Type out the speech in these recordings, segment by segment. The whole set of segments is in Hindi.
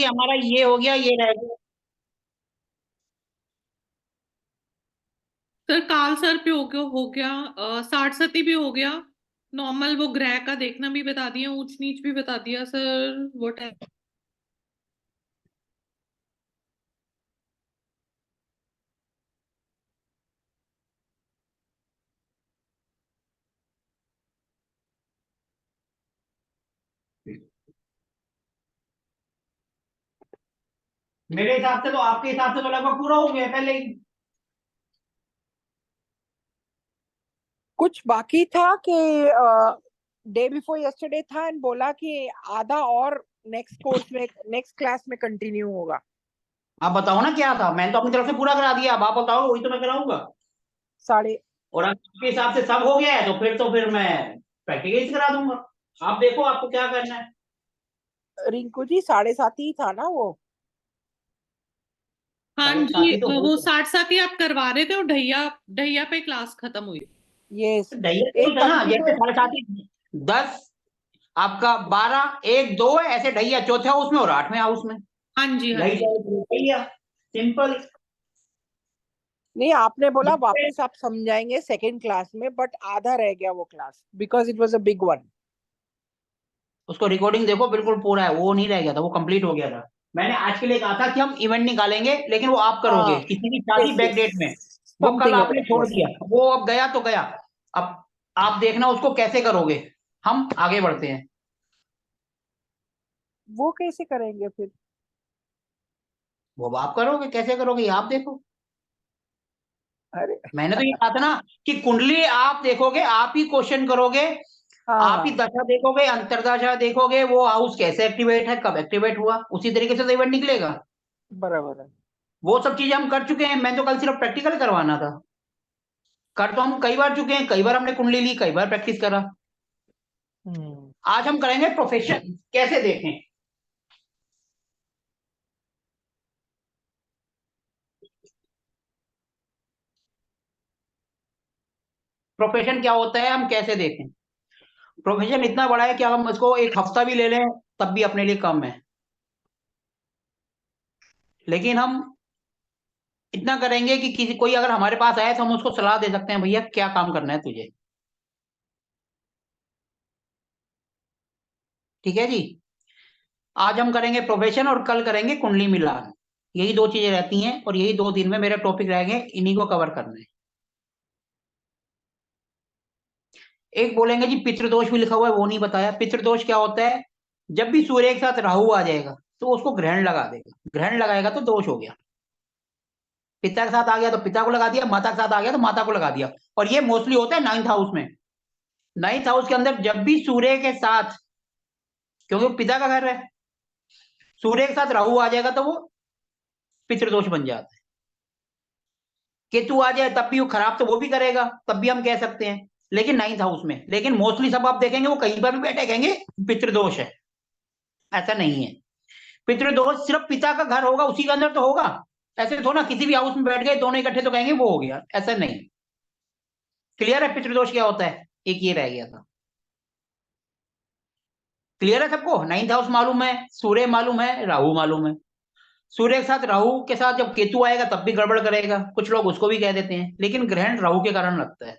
हमारा ये हो गया, ये रह गया। सर काल सर पे हो गया 60 सती भी हो गया। नॉर्मल वो ग्रह का देखना भी बता दिया, ऊंच नीच भी बता दिया सर। व्हाट है? मेरे हिसाब से तो, आपके हिसाब से तो लगभग पूरा हो गया पहले ही। कुछ बाकी था कि डे बिफोर यस्टरडे था एंड बोला कि आधा और नेक्स्ट कोर्स में, नेक्स्ट क्लास में कंटिन्यू होगा। आप बताओ ना क्या था, मैंने तो अपनी तरफ से पूरा करा दिया, अब आप बताओ, वही तो मैं कराऊंगा। साढ़े और आपके हिसाब से सब हो गया है तो फिर मैं प्रैक्टिकल करा दूंगा। आप देखो आपको क्या करना है। रिंकू जी 7:30 ही था ना वो? हाँ साढ़े जी, सात ही तो हो वो गया। 60 सती आप करवा रहे थे और ढैया ढैया पे क्लास खत्म हुई। यस। ढैया नहीं एक था ना, जैसे कंटिन्यूस। 7:30 10 आपका 12 1 2 है, ऐसे ढैया चौथे हाउस में और 8वें हाउस में। हाँ जी, हाँ ढाई जी। ढैया, सिंपल। नहीं, आपने बोला वापस आप समझाएंगे सेकंड क्लास में, बट आधा रह गया वो class because it was a big one. उसको रिकॉर्डिंग देखो, बिल्कुल पूरा है, वो नहीं रह गया था, वो कंप्लीट हो गया था। मैंने आज के लिए कहा था कि हम इवेंट निकालेंगे, लेकिन वो आप करोगे हाँ, किसी की शादी यस बैक यस, डेट में। वो कल समथिंग लाइक आपने दैट, छोड़ यस। दिया, वो अब गया तो गया। अब आप देखना उसको कैसे करोगे। हम आगे बढ़ते हैं। वो कैसे करेंगे फिर? वो अब आप करोगे, कैसे करोगे ये आप देखो। अरे मैंने तो ये कहा था ना कि कुंडली आप देखोगे, आप ही क्वेश्चन करोगे। आप ही हाँ, दशा देखोगे, अंतरदशा देखोगे, वो हाउस कैसे एक्टिवेट है, कब एक्टिवेट हुआ, उसी तरीके से तो इवेंट निकलेगा। बराबर है। वो सब चीजें हम कर चुके हैं, मैं तो कल सिर्फ प्रैक्टिकल करवाना था। कर तो हम कई बार चुके हैं, कई बार हमने कुंडली ली, कई बार प्रैक्टिस करा। हम्म। आज हम करेंगे प्रोफेशन कैसे देखें। प्रोफेशन क्या होता है, हम कैसे देखें। प्रोफेशन इतना बड़ा है कि हम इसको एक हफ्ता भी ले लें तब भी अपने लिए कम है। लेकिन हम इतना करेंगे कि किसी कोई अगर हमारे पास आए तो हम उसको सलाह दे सकते हैं, भैया क्या काम करना है तुझे। ठीक है जी। आज हम करेंगे प्रोफेशन और कल करेंगे कुंडली मिलान। यही दो चीजें रहती हैं और यही 2 दिन में मेरे टॉपिक रहेंगे, इन्हीं को कवर करना है। एक बोलेंगे जी पितृदोष भी लिखा हुआ है, वो नहीं बताया। पितृदोष क्या होता है, जब भी सूर्य के साथ राहु आ जाएगा तो उसको ग्रहण लगा देगा, ग्रहण लगाएगा तो दोष हो गया। पिता के साथ आ गया तो पिता को लगा दिया, माता के साथ आ गया तो माता को लगा दिया। और ये मोस्टली होता है 9th हाउस में। 9th हाउस के अंदर जब भी सूर्य के साथ, क्योंकि वो पिता का घर है, सूर्य के साथ राहु आ जाएगा तो वो पितृदोष बन जाता है। केतु आ जाए तब भी वो खराब तो वो भी करेगा, तब भी हम कह सकते हैं। लेकिन 9th हाउस में, लेकिन मोस्टली सब आप देखेंगे वो कहीं पर भी बैठे कहेंगे पितृदोष है। ऐसा नहीं है। पितृदोष सिर्फ पिता का घर होगा उसी के अंदर तो होगा। ऐसे थोड़ा ना किसी भी हाउस में बैठ गए दोनों इकट्ठे तो कहेंगे वो हो गया, ऐसा नहीं। क्लियर है पितृदोष क्या होता है, एक ये रह गया था। क्लियर है सबको, 9th हाउस मालूम है, सूर्य मालूम है, राहु मालूम है। सूर्य के साथ राहु के साथ जब केतु आएगा तब भी गड़बड़ करेगा, कुछ लोग उसको भी कह देते हैं, लेकिन ग्रहण राहु के कारण लगता है।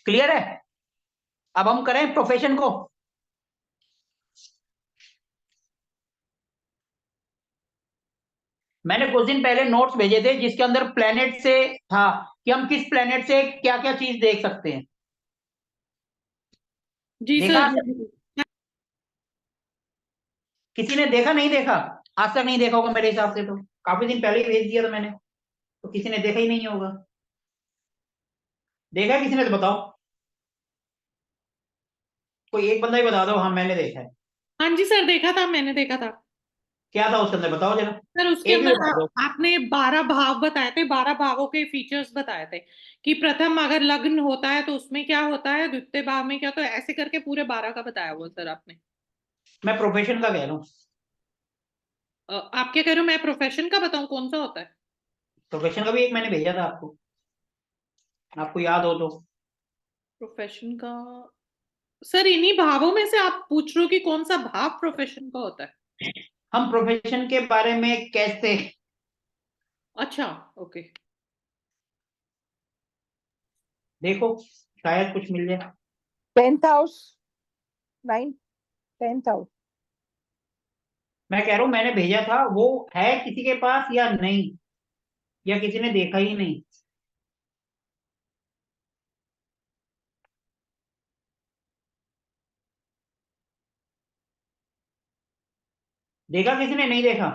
क्लियर है। अब हम करें प्रोफेशन को। मैंने कुछ दिन पहले नोट्स भेजे थे जिसके अंदर प्लेनेट से था कि हम किस प्लेनेट से क्या क्या चीज देख सकते हैं। जी देखा सर। आज तक? किसी ने देखा, नहीं देखा? आज तक नहीं देखा होगा मेरे हिसाब से, तो काफी दिन पहले ही भेज दिया था मैंने, तो किसी ने देखा ही नहीं होगा। देखा है किसी ने तो बताओ। कोई एक बंदा ही बता दो, हाँ मैंने देखा है। हाँ जी सर, देखा था, मैंने देखा था। क्या था उसके अंदर, बताओ जरा। सर उसके एक भी अंदर बता दो। आपने 12 भाव बताए थे, 12 भावों के फीचर्स बताए थे कि प्रथम अगर लग्न होता है तो उसमें क्या होता है, द्वितीय भाव में क्या, तो ऐसे करके पूरे 12 का बताया हुआ सर आपने। मैं प्रोफेशन का कह रहा हूँ। आप क्या कह रहे हो, मैं प्रोफेशन का बताऊं कौन सा होता है? प्रोफेशन का भी एक मैंने भेजा था आपको, आपको याद हो तो। प्रोफेशन का सर इन्हीं भावों में से आप पूछ रहे हो कि कौन सा भाव प्रोफेशन का होता है? हम प्रोफेशन के बारे में कैसे, अच्छा, ओके। देखो शायद कुछ मिल जाए। 10th house, 9, 10th house. मैं कह रहा हूं मैंने भेजा था, वो है किसी के पास या नहीं, या किसी ने देखा ही नहीं। देखा किसी ने, नहीं देखा?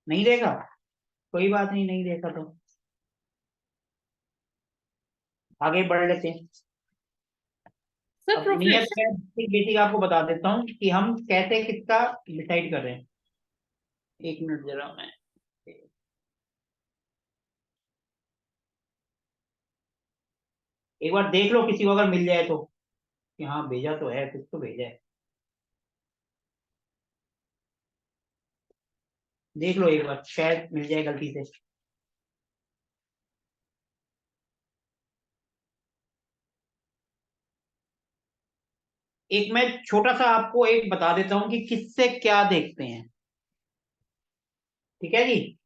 नहीं देखा, कोई बात नहीं, नहीं देखा तो आगे बढ़ लेते हैं। सर अब नियत प्रोफेशन, है, बेसिक आपको बता देता हूँ कि हम कैसे किसका डिसाइड कर रहे हैं। एक मिनट जरा, मैं एक बार देख लो, किसी को अगर मिल जाए तो, कि हाँ भेजा तो है, कुछ तो भेजा है। देख लो एक बार, शायद मिल जाए गलती से। एक मैं छोटा सा आपको एक बता देता हूँ कि किससे क्या देखते हैं। ठीक है जी,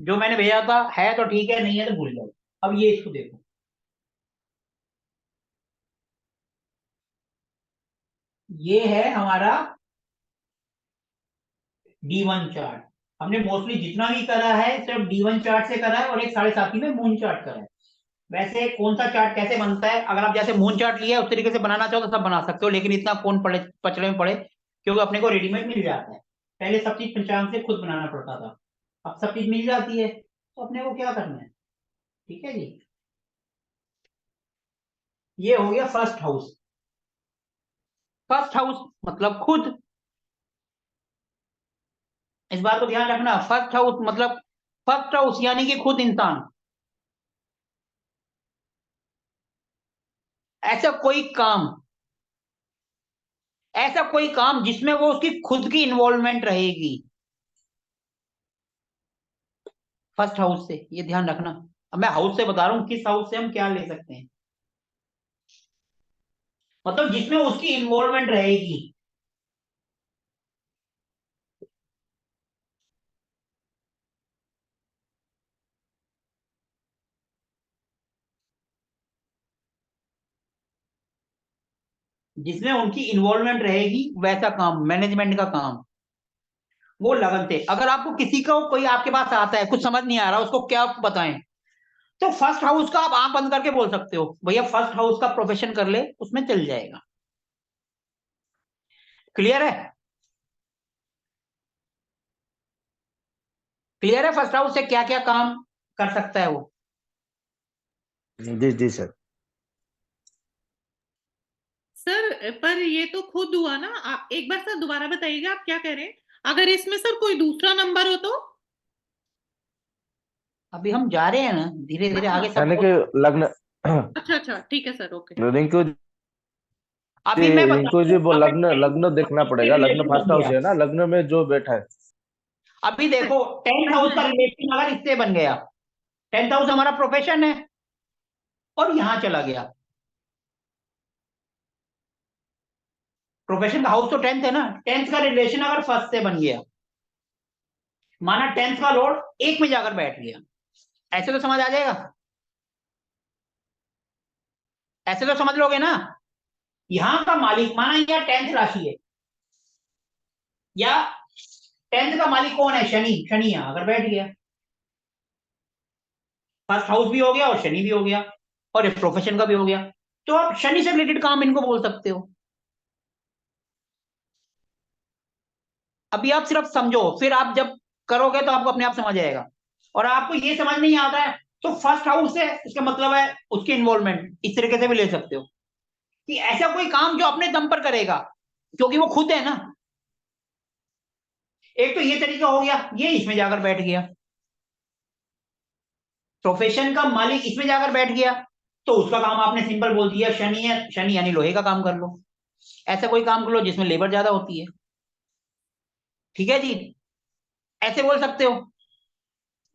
जो मैंने भेजा था है तो ठीक है, नहीं है तो भूल जाओ। अब ये इसको देखो, ये है हमारा D1 चार्ट। हमने मोस्टली जितना भी करा है सिर्फ D1 चार्ट से करा है, और एक 7.5 में मून चार्ट करा है। वैसे कौन सा चार्ट कैसे बनता है, अगर आप जैसे मून चार्ट लिया है उस तरीके से बनाना चाहो तो सब बना सकते हो, लेकिन इतना कौन पड़े पचड़े में पड़े, क्योंकि अपने को रेडीमेड मिल जाता है। पहले सब चीज पंचांग से खुद बनाना पड़ता था, अब सब चीज मिल जाती है, तो अपने को क्या करना है। ठीक है जी, ये हो गया फर्स्ट हाउस। फर्स्ट हाउस मतलब खुद, इस बात को ध्यान रखना। फर्स्ट हाउस मतलब फर्स्ट हाउस यानी कि खुद इंसान। ऐसा कोई काम, ऐसा कोई काम जिसमें वो उसकी खुद की इन्वॉल्वमेंट रहेगी, फर्स्ट हाउस से, ये ध्यान रखना। अब मैं हाउस से बता रहा हूं, किस हाउस से हम क्या ले सकते हैं, मतलब जिसमें उसकी इन्वॉल्वमेंट रहेगी। जिसमें उनकी इन्वॉल्वमेंट रहेगी, वैसा काम, मैनेजमेंट का काम, वो लगन से। अगर आपको किसी को, कोई आपके पास आता है कुछ समझ नहीं आ रहा, उसको क्या बताएं, तो फर्स्ट हाउस का आप आंख बंद करके बोल सकते हो, भैया फर्स्ट हाउस का प्रोफेशन कर ले, उसमें चल जाएगा। क्लियर है? क्लियर है, फर्स्ट हाउस से क्या क्या काम कर सकता है वो। जी जी सर। सर पर ये तो खुद हुआ ना, आप एक बार सर दोबारा बताइएगा, आप क्या कह रहे हैं? अगर इसमें सर कोई दूसरा नंबर हो तो? अभी हम जा रहे हैं ना, धीरे धीरे अच्छा, आगे सब। यानी कि लग्न अच्छा, अच्छा, ठीक है सर, ओके। रिंकू जी, अभी मैं बता रिंकू रहा जी हूँ, वो अगर लग्न लग्न देखना पड़ेगा। लग्न रिलेशन बन फर्स्ट हाउस गया, है ना, लग्न में जो बैठा है। अभी देखो 10th हाउस का रिलेशन अगर इससे बन गया, 10th हाउस हमारा प्रोफेशन है, और यहां चला गया, प्रोफेशन का हाउस तो 10th है ना, 10th का रिलेशन अगर फर्स्ट से बन गया, माना 10th का लॉर्ड एक में जाकर बैठ गया, ऐसे तो समझ आ जाएगा, ऐसे तो समझ लोगे ना। यहां का मालिक, माना यह 10th राशि है, या 10th का मालिक कौन है, शनि। शनि यहां अगर बैठ गया, फर्स्ट हाउस भी हो गया और शनि भी हो गया, और एक प्रोफेशन का भी हो गया, तो आप शनि से रिलेटेड काम इनको बोल सकते हो। अभी आप सिर्फ समझो, फिर आप जब करोगे तो आपको अपने आप समझ आएगा। और आपको ये समझ नहीं आता है तो फर्स्ट हाउस से इसका मतलब है उसकी इन्वॉल्वमेंट, इस तरीके से भी ले सकते हो कि ऐसा कोई काम जो अपने दम पर करेगा, क्योंकि वो खुद है ना। एक तो ये तरीका हो गया, ये इसमें जाकर बैठ गया, प्रोफेशन का मालिक इसमें जाकर बैठ गया, तो उसका काम आपने सिंपल बोल दिया, शनि है, शनि यानी लोहे का काम कर लो। ऐसा कोई काम कर लो जिसमें लेबर ज्यादा होती है। ठीक है जी, ऐसे बोल सकते हो।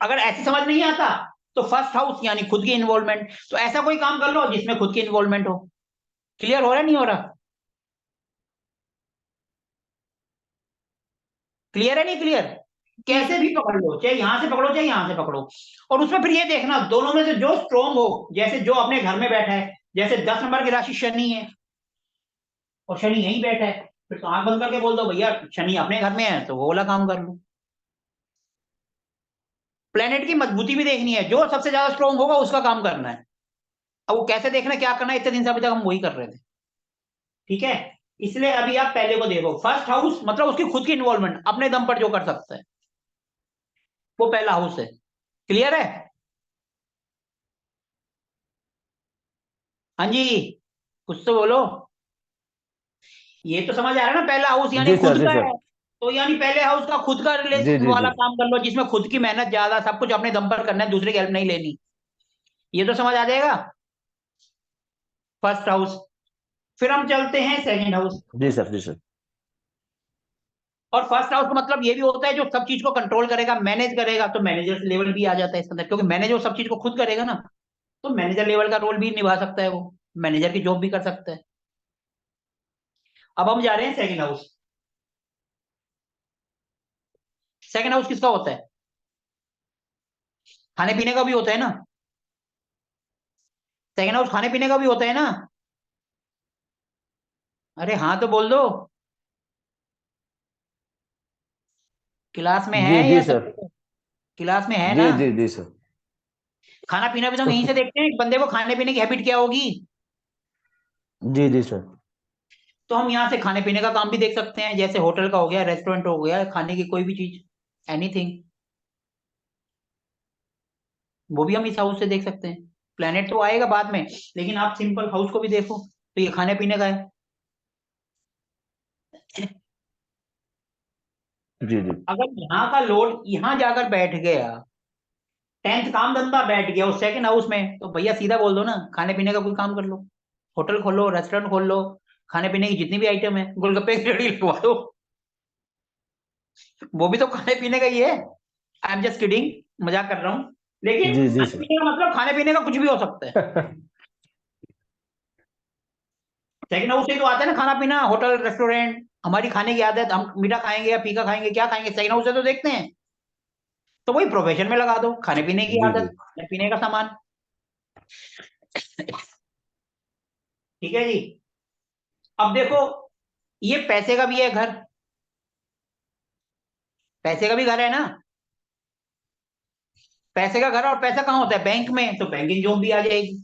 अगर ऐसे समझ नहीं आता तो फर्स्ट हाउस यानी खुद की इन्वॉल्वमेंट, तो ऐसा कोई काम कर लो जिसमें खुद की इन्वॉल्वमेंट हो। क्लियर हो रहा है नहीं हो रहा? क्लियर है नहीं क्लियर? कैसे भी पकड़ लो, चाहे यहां से पकड़ो चाहे यहां से पकड़ो, और उसमें फिर ये देखना दोनों में से जो स्ट्रोंग हो, जैसे जो अपने घर में बैठा है, जैसे 10 नंबर की राशि शनि है और शनि यहीं बैठा है, फिर तो आंख बंद करके बोल दो भैया शनि अपने घर में है तो वो वाला काम कर लो। प्लेनेट की मजबूती भी देखनी है, जो सबसे ज्यादा स्ट्रोंग होगा उसका काम करना है। अब वो कैसे देखना है, क्या करना है, इतने दिन से अभी तक हम वही कर रहे थे। ठीक है, इसलिए अभी आप पहले को देखो। फर्स्ट हाउस मतलब उसकी खुद की इन्वॉल्वमेंट, अपने दम पर जो कर सकता है, वो पहला हाउस है। क्लियर है? हाँ जी, कुछ तो बोलो। ये तो समझ आ रहा है ना, पहला हाउस यानी जी सर, खुद जी का सर। है। तो यानी पहले हाउस का खुद का जी जी वाला जी। काम कर लो, जिसमें खुद की मेहनत ज्यादा, सब कुछ अपने दम पर करना है, दूसरे की हेल्प नहीं लेनी। ये तो समझ आ जाएगा, फर्स्ट हाउस। फिर हम चलते हैं सेकंड हाउस। जी सर, जी सर। और फर्स्ट हाउस का मतलब ये भी होता है जो सब चीज को कंट्रोल करेगा, मैनेज करेगा, तो मैनेजर लेवल भी आ जाता है इसके अंदर, क्योंकि मैनेजर वो सब चीज को खुद करेगा ना, तो मैनेजर लेवल का रोल भी निभा सकता है, वो मैनेजर की जॉब भी कर सकता है। अब हम जा रहे हैं सेकंड हाउस। सेकंड हाउस किसका होता है? खाने पीने का भी होता है ना। सेकंड हाउस खाने पीने का भी होता है ना। अरे हाँ तो बोल दो, क्लास में है जी या जी सर। सब? क्लास में है जी ना। जी जी सर। खाना पीना भी तो हम यहीं से देखते हैं, एक बंदे को खाने पीने की हैबिट क्या होगी। जी जी सर। तो हम यहाँ से खाने पीने का काम भी देख सकते हैं, जैसे होटल का हो गया, रेस्टोरेंट हो गया, खाने की कोई भी चीज, एनीथिंग, वो भी हम इस हाउस से देख सकते हैं। प्लेनेट तो आएगा बाद में, लेकिन आप सिंपल हाउस को भी देखो तो ये खाने पीने का है। जी जी। अगर यहाँ का लोड यहाँ जाकर बैठ गया, 10th काम धंधा बैठ गया उस सेकंड हाउस में, तो भैया सीधा बोल दो ना, खाने पीने का कोई काम कर लो, होटल खोलो, रेस्टोरेंट खोल लो, खाने पीने की जितनी भी आइटम है, गोलगप्पे की रेडी लगवा दो, वो भी तो खाने पीने का ही है। आई एम जस्ट किडिंग, मजाक कर रहा हूँ, लेकिन जी जी खाने सर। पीने का मतलब खाने पीने का कुछ भी हो सकता है। सेकंड हाउस से तो आता है ना खाना पीना, होटल रेस्टोरेंट, हमारी खाने की आदत, हम मीठा खाएंगे या फीका खाएंगे, क्या खाएंगे, सेकंड हाउस से तो देखते हैं। तो वही प्रोफेशन में लगा दो, खाने पीने की जी जी। आदत, खाने पीने का सामान। ठीक है जी। अब देखो, ये पैसे का भी है घर, पैसे का भी घर है ना। पैसे का घर, और पैसा कहाँ होता है, बैंक में, तो बैंकिंग जॉब भी आ जाएगी।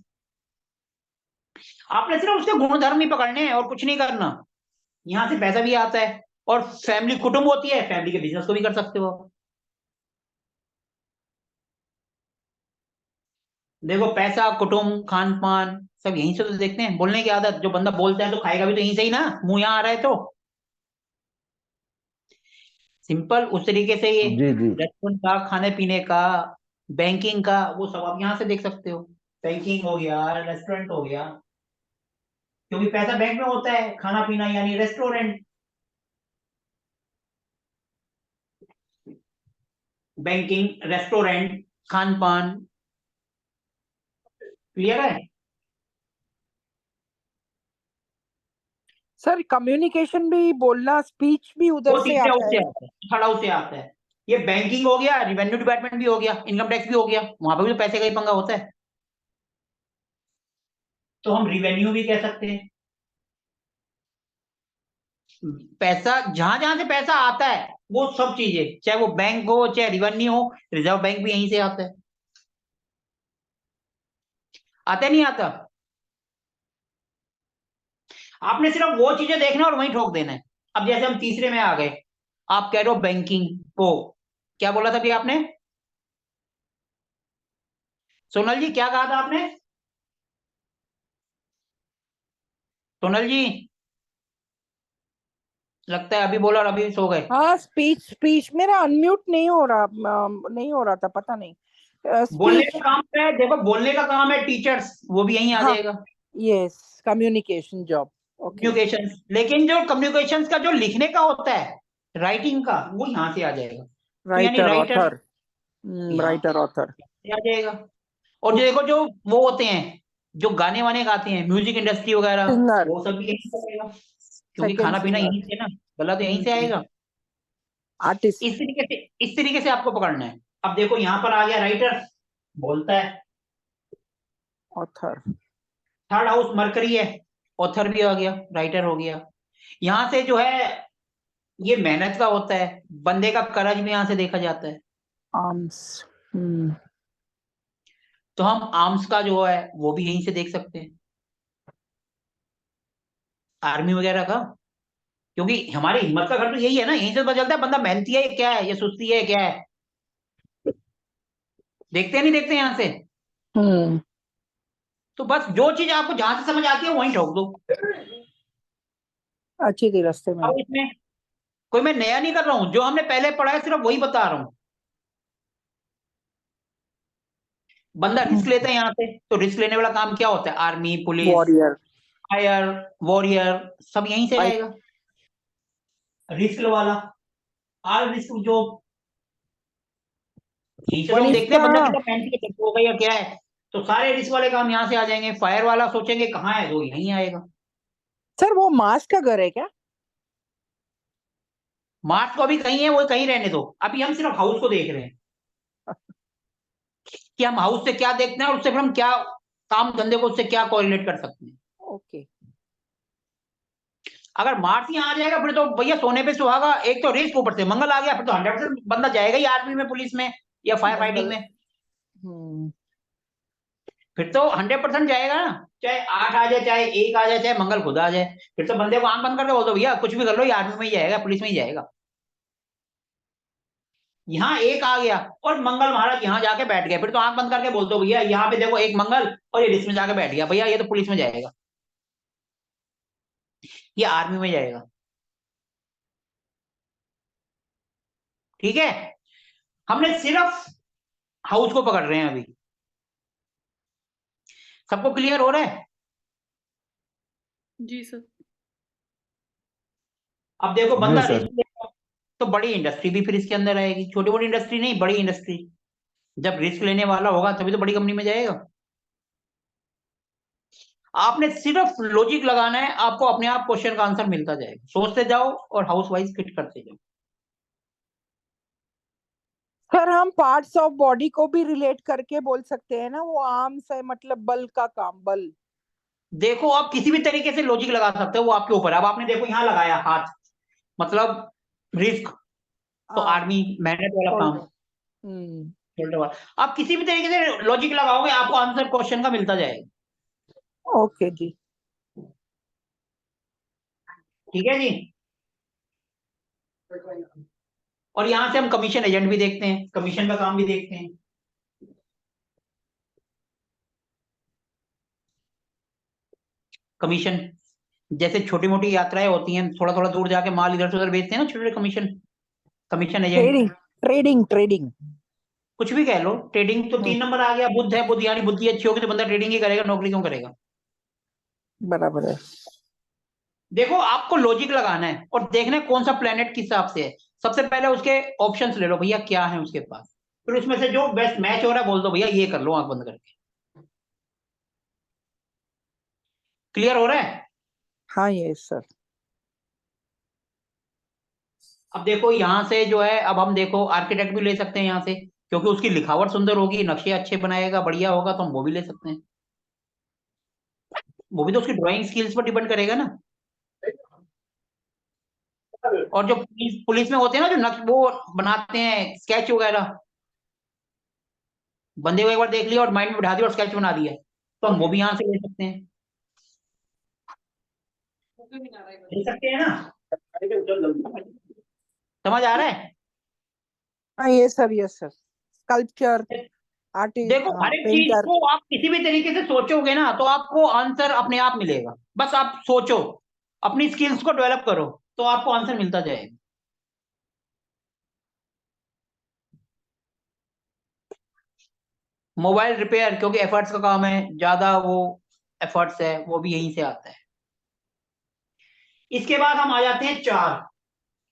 आपने सिर्फ उसके गुणधर्म ही पकड़ने हैं और कुछ नहीं करना। यहां से पैसा भी आता है, और फैमिली कुटुंब होती है, फैमिली के बिजनेस को भी कर सकते हो आप। देखो पैसा, कुटुंब, खान पान, सब यहीं से तो देखते हैं। बोलने की आदत, जो बंदा बोलता है तो खाएगा भी तो यहीं से ही ना, मुंह यहाँ आ रहा है तो। सिंपल उस तरीके से ये जी जी। रेस्टोरेंट का, खाने पीने का, बैंकिंग का, वो सब आप यहाँ से देख सकते हो। बैंकिंग हो गया, रेस्टोरेंट हो गया, क्योंकि पैसा बैंक में होता है, खाना पीना यानी रेस्टोरेंट, बैंकिंग, रेस्टोरेंट, खान पान। क्लियर है? सर कम्युनिकेशन भी, बोलना, स्पीच भी उधर वो से तीसरे हाउस आता से है। आता है, थर्ड हाउस से आता है। ये बैंकिंग हो गया, रिवेन्यू डिपार्टमेंट भी हो गया, इनकम टैक्स भी हो गया, वहां पर भी तो पैसे का ही पंगा होता है, तो हम रिवेन्यू भी कह सकते हैं। पैसा जहां जहां से पैसा आता है, वो सब चीजें, चाहे वो बैंक हो चाहे रिवेन्यू हो, रिजर्व बैंक भी यहीं से आता है। आता नहीं आता? आपने सिर्फ वो चीजें देखना और वहीं ठोक देना है। अब जैसे हम तीसरे में आ गए, आप कह रहे हो बैंकिंग, वो क्या बोला था अभी आपने, सोनल जी क्या कहा था आपने? सोनल जी, लगता है अभी बोला और अभी सो गए। हाँ, स्पीच स्पीच मेरा अनम्यूट नहीं हो रहा, नहीं हो रहा था, पता नहीं। बोलने स्पीच। का काम है, देखो बोलने का काम है टीचर्स, वो भी यहीं आ हाँ, जाएगा, yes, communication job. Okay. Communication. लेकिन जो कम्युनिकेशन का जो लिखने का होता है, राइटिंग का, वो यहां से आ जाएगा, तो यानी राइटर, राइटर ऑथर। यहाँ राइटर, ऑथर। से आ जाएगा। और जो देखो जो वो होते हैं, जो गाने वाने गाते हैं, म्यूजिक इंडस्ट्री वगैरह, सिंगर, वो सब भी यहीं से आएगा, क्योंकि सेकंड खाना पीना सिंगर, यहीं से ना, गला तो यहीं से आएगा। आर्टिस्ट, इस तरीके से आपको पकड़ना है। अब देखो यहाँ पर आ गया राइटर, बोलता है। ऑथर, थर्ड हाउस मरकरी है, ऑथर भी आ गया, राइटर हो गया। यहाँ से जो है ये मेहनत का होता है, बंदे का करज भी यहाँ से देखा जाता है। आर्म्स, तो हम आर्म्स का जो है वो भी यहीं से देख सकते हैं, आर्मी वगैरह का, क्योंकि हमारी हिम्मत का घर तो यही है ना, यहीं से पता चलता है बंदा मेहनती है क्या है, ये सुस्ती है क्या है। देखते हैं नहीं देखते यहाँ से। तो बस जो चीज आपको जहां से समझ आती है वहीं ठोक दो। अच्छी थी रास्ते में। अब इसमें कोई मैं नया नहीं कर रहा हूं, जो हमने पहले पढ़ा है सिर्फ वही बता रहा हूं। बंदा रिस्क लेता है यहाँ से, तो रिस्क लेने वाला काम क्या होता है, army, police, warrior, fire, warrior, सब यहीं से फाइट, आएगा। रिस्क वाला, आल रिस्क जो यहीं से तो पर हम देखते हैं इसका बंदा कितना मेहनती है, हो गया क्या है। तो सारे रिस्क वाले काम यहाँ से आ जाएंगे। फायर वाला सोचेंगे कहाँ है, वो यहीं आएगा। सर वो मास का घर है क्या? मार्स को अभी कहीं है, वो कहीं रहने दो, अभी हम सिर्फ हाउस को देख रहे हैं कि हम हाउस से क्या देखते हैं और उससे फिर हम क्या काम धंधे को उससे क्या कोरिलेट कर सकते हैं। ओके, अगर मार्स यहाँ आ जाएगा फिर तो भैया सोने पे सुहागा। एक तो रिस्क, ऊपर से मंगल आ गया, फिर तो 100% बंदा जाएगा ही आर्मी में, पुलिस में या फायर फाइटिंग मंगल, में। फिर तो 100% जाएगा ना, चाहे 8 आ जाए, चाहे 1 आ जाए, चाहे मंगल खुद आ जाए। फिर तो बंदे को आंख बंद करके बोल दो भैया कुछ भी कर लो, ये आर्मी में ही जाएगा, पुलिस में ही जाएगा। यहाँ 1 आ गया और मंगल महाराज यहाँ जाके बैठ गए, फिर तो आंख बंद करके बोल दो भैया यहाँ पे देखो 1 मंगल और ये रिस्क में जाके बैठ गया, भैया ये तो पुलिस में जाएगा, ये आर्मी में जाएगा। ठीक है, हमने सिर्फ हाउस को पकड़ रहे हैं अभी। सबको क्लियर हो रहा है? जी सर। अब देखो जी बंदा सर। रिस्क लेगा तो बड़ी इंडस्ट्री भी फिर इसके अंदर आएगी, छोटी मोटी इंडस्ट्री नहीं, बड़ी इंडस्ट्री। जब रिस्क लेने वाला होगा तभी तो बड़ी कंपनी में जाएगा। आपने सिर्फ लॉजिक लगाना है, आपको अपने आप क्वेश्चन का आंसर मिलता जाएगा, सोचते जाओ और हाउस वाइज फिट करते जाओ। सर हम पार्ट्स ऑफ बॉडी को भी रिलेट करके बोल सकते हैं ना, वो आर्म्स है मतलब बल का काम, बल। देखो आप किसी भी तरीके से लॉजिक लगा सकते हो, वो आपके ऊपर है। अब आपने देखो यहाँ लगाया हाथ, मतलब रिस्क, तो हाँ, आर्मी, मेहनत वाला काम, शोल्डर। शोल्डर वाला। आप किसी भी तरीके से लॉजिक लगाओगे आपको आंसर क्वेश्चन का मिलता जाएगा। ओके जी। ठीक है जी। और यहां से हम कमीशन एजेंट भी देखते हैं, कमीशन का काम भी देखते हैं। कमीशन जैसे छोटी मोटी यात्राएं होती हैं, थोड़ा थोड़ा दूर जाके माल इधर से उधर बेचते हैं ना, छोटे छोटे commission, commission agent. Trading, trading, trading. कुछ भी कह लो, ट्रेडिंग तो 3 नंबर आ गया। बुद्ध है, बुद्ध यानी बुद्धि अच्छी होगी तो बंदा ट्रेडिंग ही करेगा, नौकरी क्यों करेगा। बराबर है। देखो आपको लॉजिक लगाना है और देखना है कौन सा प्लेनेट किस हिसाब से है। सबसे पहले उसके ऑप्शंस ले लो भैया, क्या है उसके पास, फिर उसमें से जो बेस्ट मैच हो रहा है बोल दो भैया ये कर लो आंख बंद करके। क्लियर हो रहा है? हाँ ये सर। अब देखो यहाँ से जो है, अब हम देखो आर्किटेक्ट भी ले सकते हैं यहाँ से, क्योंकि उसकी लिखावट सुंदर होगी, नक्शे अच्छे बनाएगा, बढ़िया होगा, तो हम वो भी ले सकते हैं। वो भी तो उसकी ड्राइंग स्किल्स पर डिपेंड करेगा ना। और जो पुलिस पुलिस में होते हैं ना, जो नक्श वो बनाते हैं स्केच वगैरह, बंदे को एक बार देख लिया और माइंड में बिठा दिया और स्केच बना दिया, तो हम वो भी यहाँ से ले सकते हैं। ले सकते हैं ना? समझ आ रहा है? हाँ ये सर, ये सर। स्कल्पचर, आर्टिस्ट, देखो हाँ हर एक चीज पेंटर। को आप किसी भी तरीके से सोचोगे ना तो आपको आंसर अपने आप मिलेगा। बस आप सोचो, अपनी स्किल्स को डेवलप करो, तो आपको आंसर मिलता जाएगा। मोबाइल रिपेयर, क्योंकि एफर्ट्स का काम है ज्यादा, वो एफर्ट्स है वो भी यहीं से आता है। इसके बाद हम आ जाते हैं 4।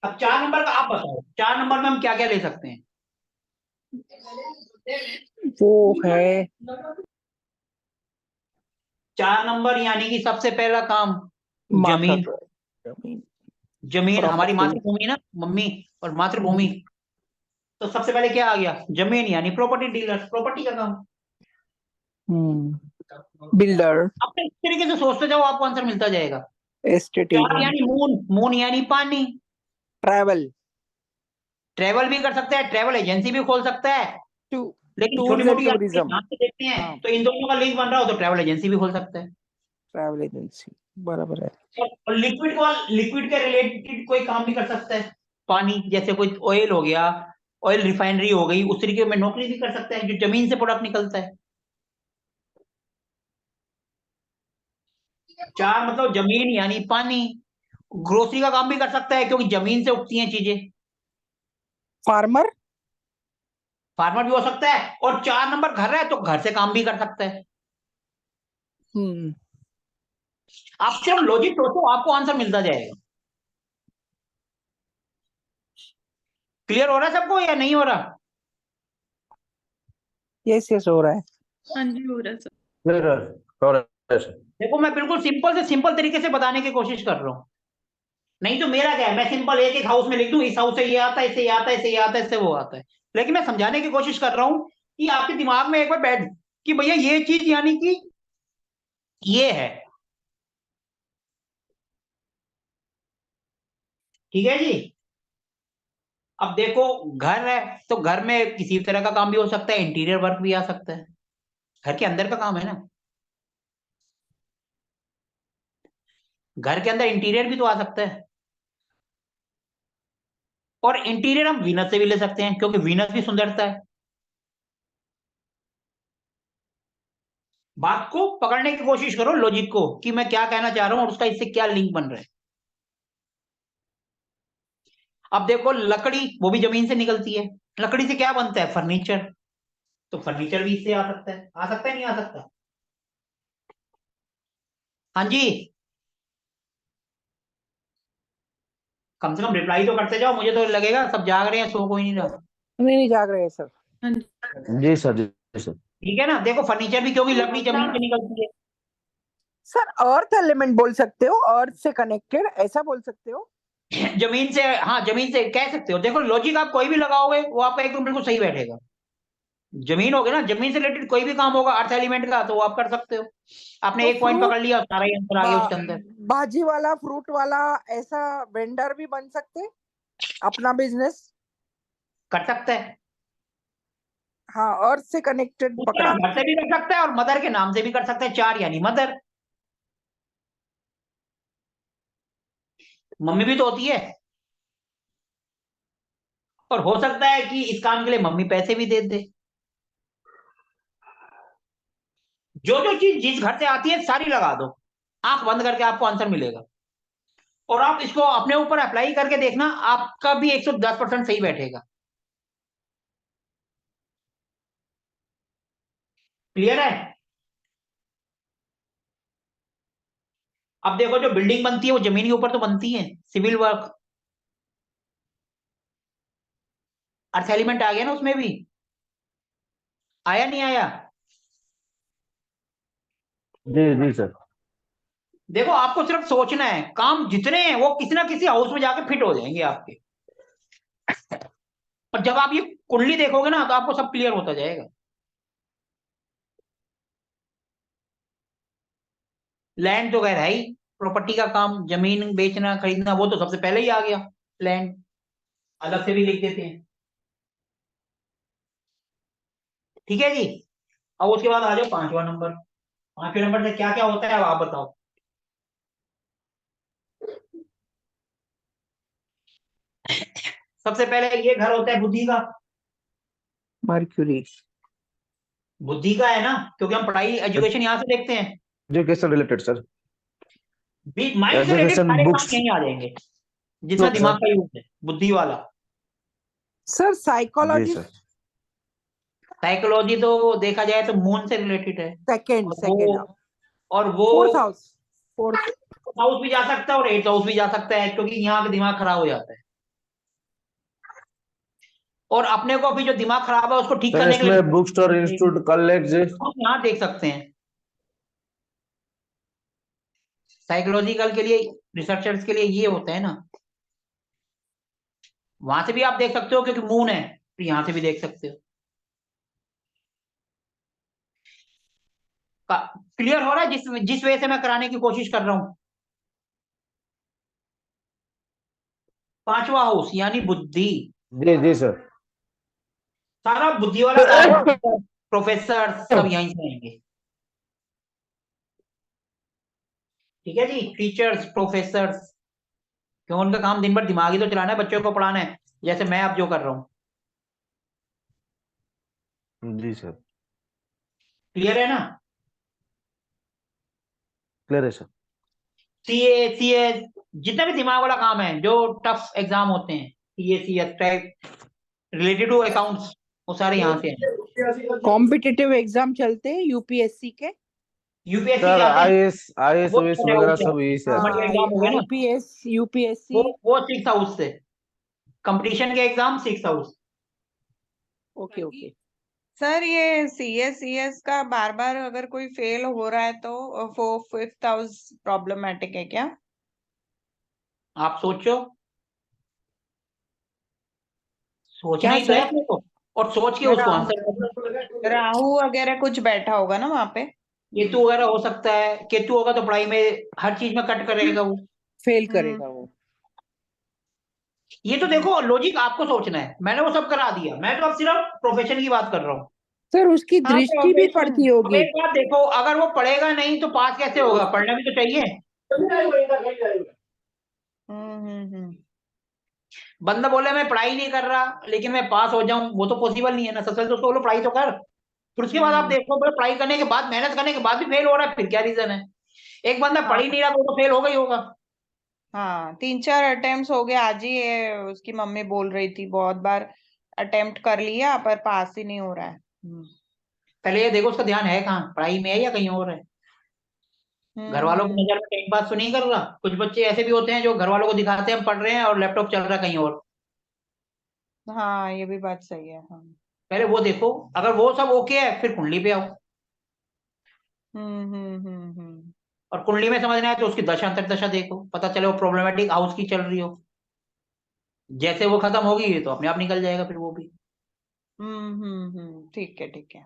अब 4 नंबर का आप बताओ, 4 नंबर में हम क्या क्या ले सकते हैं। वो है 4 नंबर यानी कि सबसे पहला काम जमीन। जमीन जमीन हमारी Property. मातृभूमि ना, मम्मी और मातृभूमि। तो सबसे पहले क्या आ गया, जमीन यानी प्रॉपर्टी डीलर, प्रॉपर्टी का काम। बिल्डर, आप इस तरीके से सोचते जाओ, आपको आंसर मिलता जाएगा। एस्टेट चार एजेंट, यानी मून, मून यानी पानी। ट्रैवल ट्रेवल भी कर सकता है, ट्रेवल एजेंसी भी खोल सकता है, टू लेकिन छोटी टूर्स एंड मोटी टूरिज्म, ध्यान से देखते हैं हाँ तो इन दोनों का लिंक बन रहा हो तो ट्रेवल एजेंसी भी खोल सकता है। ट्रैवल एजेंसी बराबर है। और लिक्विड के रिलेटेड कोई काम भी कर सकता है, पानी जैसे कोई ऑयल हो गया, ऑयल रिफाइनरी हो गई, उस तरीके में नौकरी भी कर सकता है जो जमीन से प्रोडक्ट निकलता है। 4 मतलब जमीन यानी पानी। ग्रोसरी का काम भी कर सकता है क्योंकि जमीन से उगती हैं चीजें। फार्मर, फार्मर भी हो सकता है, और 4 नंबर घर है तो घर से काम भी कर सकता है। आप सिर्फ लॉजिक सोचो, आपको आंसर मिलता जाएगा। क्लियर हो रहा है सबको या नहीं हो रहा? यस यस हो रहा है। हाँ जी हो रहा है सर। Clear है, हो रहा है सर। देखो मैं बिल्कुल सिंपल से सिंपल तरीके से बताने की कोशिश कर रहा हूं। नहीं तो मेरा क्या है, मैं सिंपल एक एक हाउस में लिख दूं, इस हाउस से ये आता है, इससे ये आता है, इससे ये आता है, इससे वो आता है। लेकिन मैं समझाने की कोशिश कर रहा हूं कि आपके दिमाग में एक बार बैठ कि भैया ये चीज यानी कि ये है। ठीक है जी। अब देखो, घर है तो घर में किसी तरह का काम भी हो सकता है, इंटीरियर वर्क भी आ सकता है, घर के अंदर का काम है ना। घर के अंदर इंटीरियर भी तो आ सकता है। और इंटीरियर हम वीनस से भी ले सकते हैं क्योंकि वीनस भी सुंदरता है। बात को पकड़ने की कोशिश करो, लॉजिक को, कि मैं क्या कहना चाह रहा हूं और उसका इससे क्या लिंक बन रहा है। अब देखो, लकड़ी वो भी जमीन से निकलती है। लकड़ी से क्या बनता है, फर्नीचर। तो फर्नीचर भी इससे आ सकता है, आ सकता है नहीं आ सकता? हाँ जी। कम से कम रिप्लाई तो करते जाओ, मुझे तो लगेगा सब जाग रहे हैं, सो कोई नहीं रहा। नहीं जाग रहे हैं सर। हाँ जी जी सर, जी सर। ठीक है ना, देखो फर्नीचर भी क्योंकि लकड़ी जमीन से निकलती है। सर अर्थ एलिमेंट बोल सकते हो, अर्थ से कनेक्टेड ऐसा बोल सकते हो। जमीन से, हाँ जमीन से कह सकते हो। देखो लॉजिक आप कोई भी लगाओगे वो आपका एकदम बिल्कुल सही बैठेगा। जमीन हो गया ना, जमीन से रिलेटेड कोई भी काम होगा अर्थ एलिमेंट का तो वो आप कर सकते हो। आपने तो एक पॉइंट फ्रूट, पकड़ लिया, सारा ही आंसर आ गया उसके अंदर। भाजी वाला, फ्रूट वाला, ऐसा वेंडर भी बन सकते, अपना बिजनेस। कर सकता है। हाँ अर्थ से कनेक्टेड उसके पकड़ा। नाम घर से भी कर सकता है और मदर के नाम से भी कर सकता है। 4 यानी मदर, मम्मी भी तो होती है। और हो सकता है कि इस काम के लिए मम्मी पैसे भी दे दे। जो जो चीज जिस घर से आती है सारी लगा दो, आंख बंद करके आपको आंसर मिलेगा। और आप इसको अपने ऊपर अप्लाई करके देखना, आपका भी 110% सही बैठेगा। क्लियर है? अब देखो, जो बिल्डिंग बनती है वो जमीन के ऊपर तो बनती है, सिविल वर्क। अर्थ एलिमेंट आ गया ना उसमें भी, आया नहीं आया? जी जी सर। देखो आपको सिर्फ सोचना है, काम जितने हैं वो किसी ना किसी हाउस में जाके फिट हो जाएंगे आपके। और जब आप ये कुंडली देखोगे ना तो आपको सब क्लियर होता जाएगा। लैंड तो खैर है ही, प्रॉपर्टी का काम, जमीन बेचना खरीदना वो तो सबसे पहले ही आ गया। लैंड अलग से भी लिख देते हैं। ठीक है जी। अब उसके बाद आ जाओ 5वां नंबर। 5वें नंबर से क्या क्या होता है अब आप बताओ। सबसे पहले ये घर होता है बुद्धि का। मर्क्यूरी, बुद्धि का है ना, क्योंकि हम पढ़ाई एजुकेशन यहाँ से देखते हैं। Education related sir. माइंड से रिलेटेड एजुकेशन सारे काम बुक्स। यहीं आ जाएंगे, जितना दिमाग सर। का यूज है, बुद्धि वाला। सर जी साइकोलॉजी, सर। साइकोलॉजी तो देखा जाए तो मून से रिलेटेड है। सेकंड और सेकंड वो फोर्थ हाउस, फोर्थ हाउस भी जा सकता है और 8th हाउस भी जा सकता है, क्योंकि यहाँ का दिमाग खराब हो जाता है। और अपने को अभी जो दिमाग खराब है उसको ठीक सर करने के लिए इसमें बुक स्टोर, इंस्टीट्यूट, कॉलेज। हम यहाँ देख सकते हैं। साइकोलॉजिकल के लिए, रिसर्चर्स के लिए ये होता है ना। वहां से भी आप देख सकते हो क्योंकि मून है, तो यहां से भी देख सकते हो। क्लियर हो रहा है जिस जिस वे से मैं कराने की कोशिश कर रहा हूं। पांचवा हाउस यानी बुद्धि, जी सर। सारा बुद्धि वाला काम, प्रोफेसर सब यहीं से आएंगे। ठीक है जी, टीचर्स, प्रोफेसर्स, क्यों उनका काम दिन भर दिमाग ही तो चलाना है, बच्चों को पढ़ाना है, जैसे मैं अब जो कर रहा हूँ। जी सर। क्लियर है ना? क्लियर है सर। सीए जितना भी दिमाग वाला काम है, जो टफ एग्जाम होते हैं, CA type related to accounts, वो सारे यहाँ से हैं। कॉम्पिटिटिव एग्जाम चलते हैं यूपीएससी के। यूपीएससी सर के आते हैं, आईएएस वो ओएएस छठे वगैरह हाउस से सब यही से आते हैं। एग्जाम हो गए ना, आईपीएस यूपीएससी। वो 6 हाउस से कंपटीशन के exam, 6 house. Okay okay. Sir ये सीएस का बार बार अगर कोई फेल हो रहा है तो वो 5th हाउस प्रॉब्लमेटिक है क्या? आप सोचो, सोचना क्या ही तो है सर? अपने को, और सोच के उसको आंसर करना। राहु वगैरह कुछ बैठा होगा ना वहां पे? केतु वगैरह हो सकता है, केतु होगा तो पढ़ाई में हर चीज में कट करेगा वो। फेल करेगा वो। ये तो देखो लॉजिक आपको सोचना है, मैंने वो सब करा दिया, मैं तो अब सिर्फ प्रोफेशन की बात कर रहा हूँ। सर उसकी हाँ, दृष्टि भी प्रोफेशन। पड़ती अब होगी। एक बात देखो, अगर वो पढ़ेगा नहीं तो पास कैसे होगा? पढ़ना भी तो चाहिए। हम्म। बंदा बोले मैं पढ़ाई नहीं कर रहा लेकिन मैं पास हो जाऊं, वो तो पॉसिबल नहीं है ना। सबसे पहले तो उसको बोलो पढ़ाई तो कर, फिर उसके बाद आप देखो बोले पढ़ाई करने के बाद, मेहनत करने के बाद भी फेल हो रहा है, फिर क्या रीजन है? एक बंदा पढ़ ही नहीं रहा तो वो तो फेल होगा ही होगा। हाँ 3-4 अटेम्प्ट हो गए आज ही, ये उसकी मम्मी बोल रही थी बहुत बार अटेम्प्ट कर लिया पर पास ही नहीं हो रहा है। पहले ये देखो उसका ध्यान है कहाँ, पढ़ाई में है या कहीं और है? घर वालों की नजर में टाइम पास तो नहीं कर रहा। कुछ बच्चे ऐसे भी होते हैं जो घर वालों को दिखाते हैं हम पढ़ रहे हैं और लैपटॉप चल रहा है कहीं और। हाँ ये भी बात सही है। हाँ। पहले वो देखो, अगर वो सब ओके है फिर कुंडली पे आओ। हम्म। और कुंडली में समझना है तो उसकी दशा अंतर्दशा देखो, पता चले वो प्रॉब्लमेटिक हाउस की चल रही हो। जैसे वो खत्म होगी तो अपने आप निकल जाएगा फिर वो भी। ठीक है।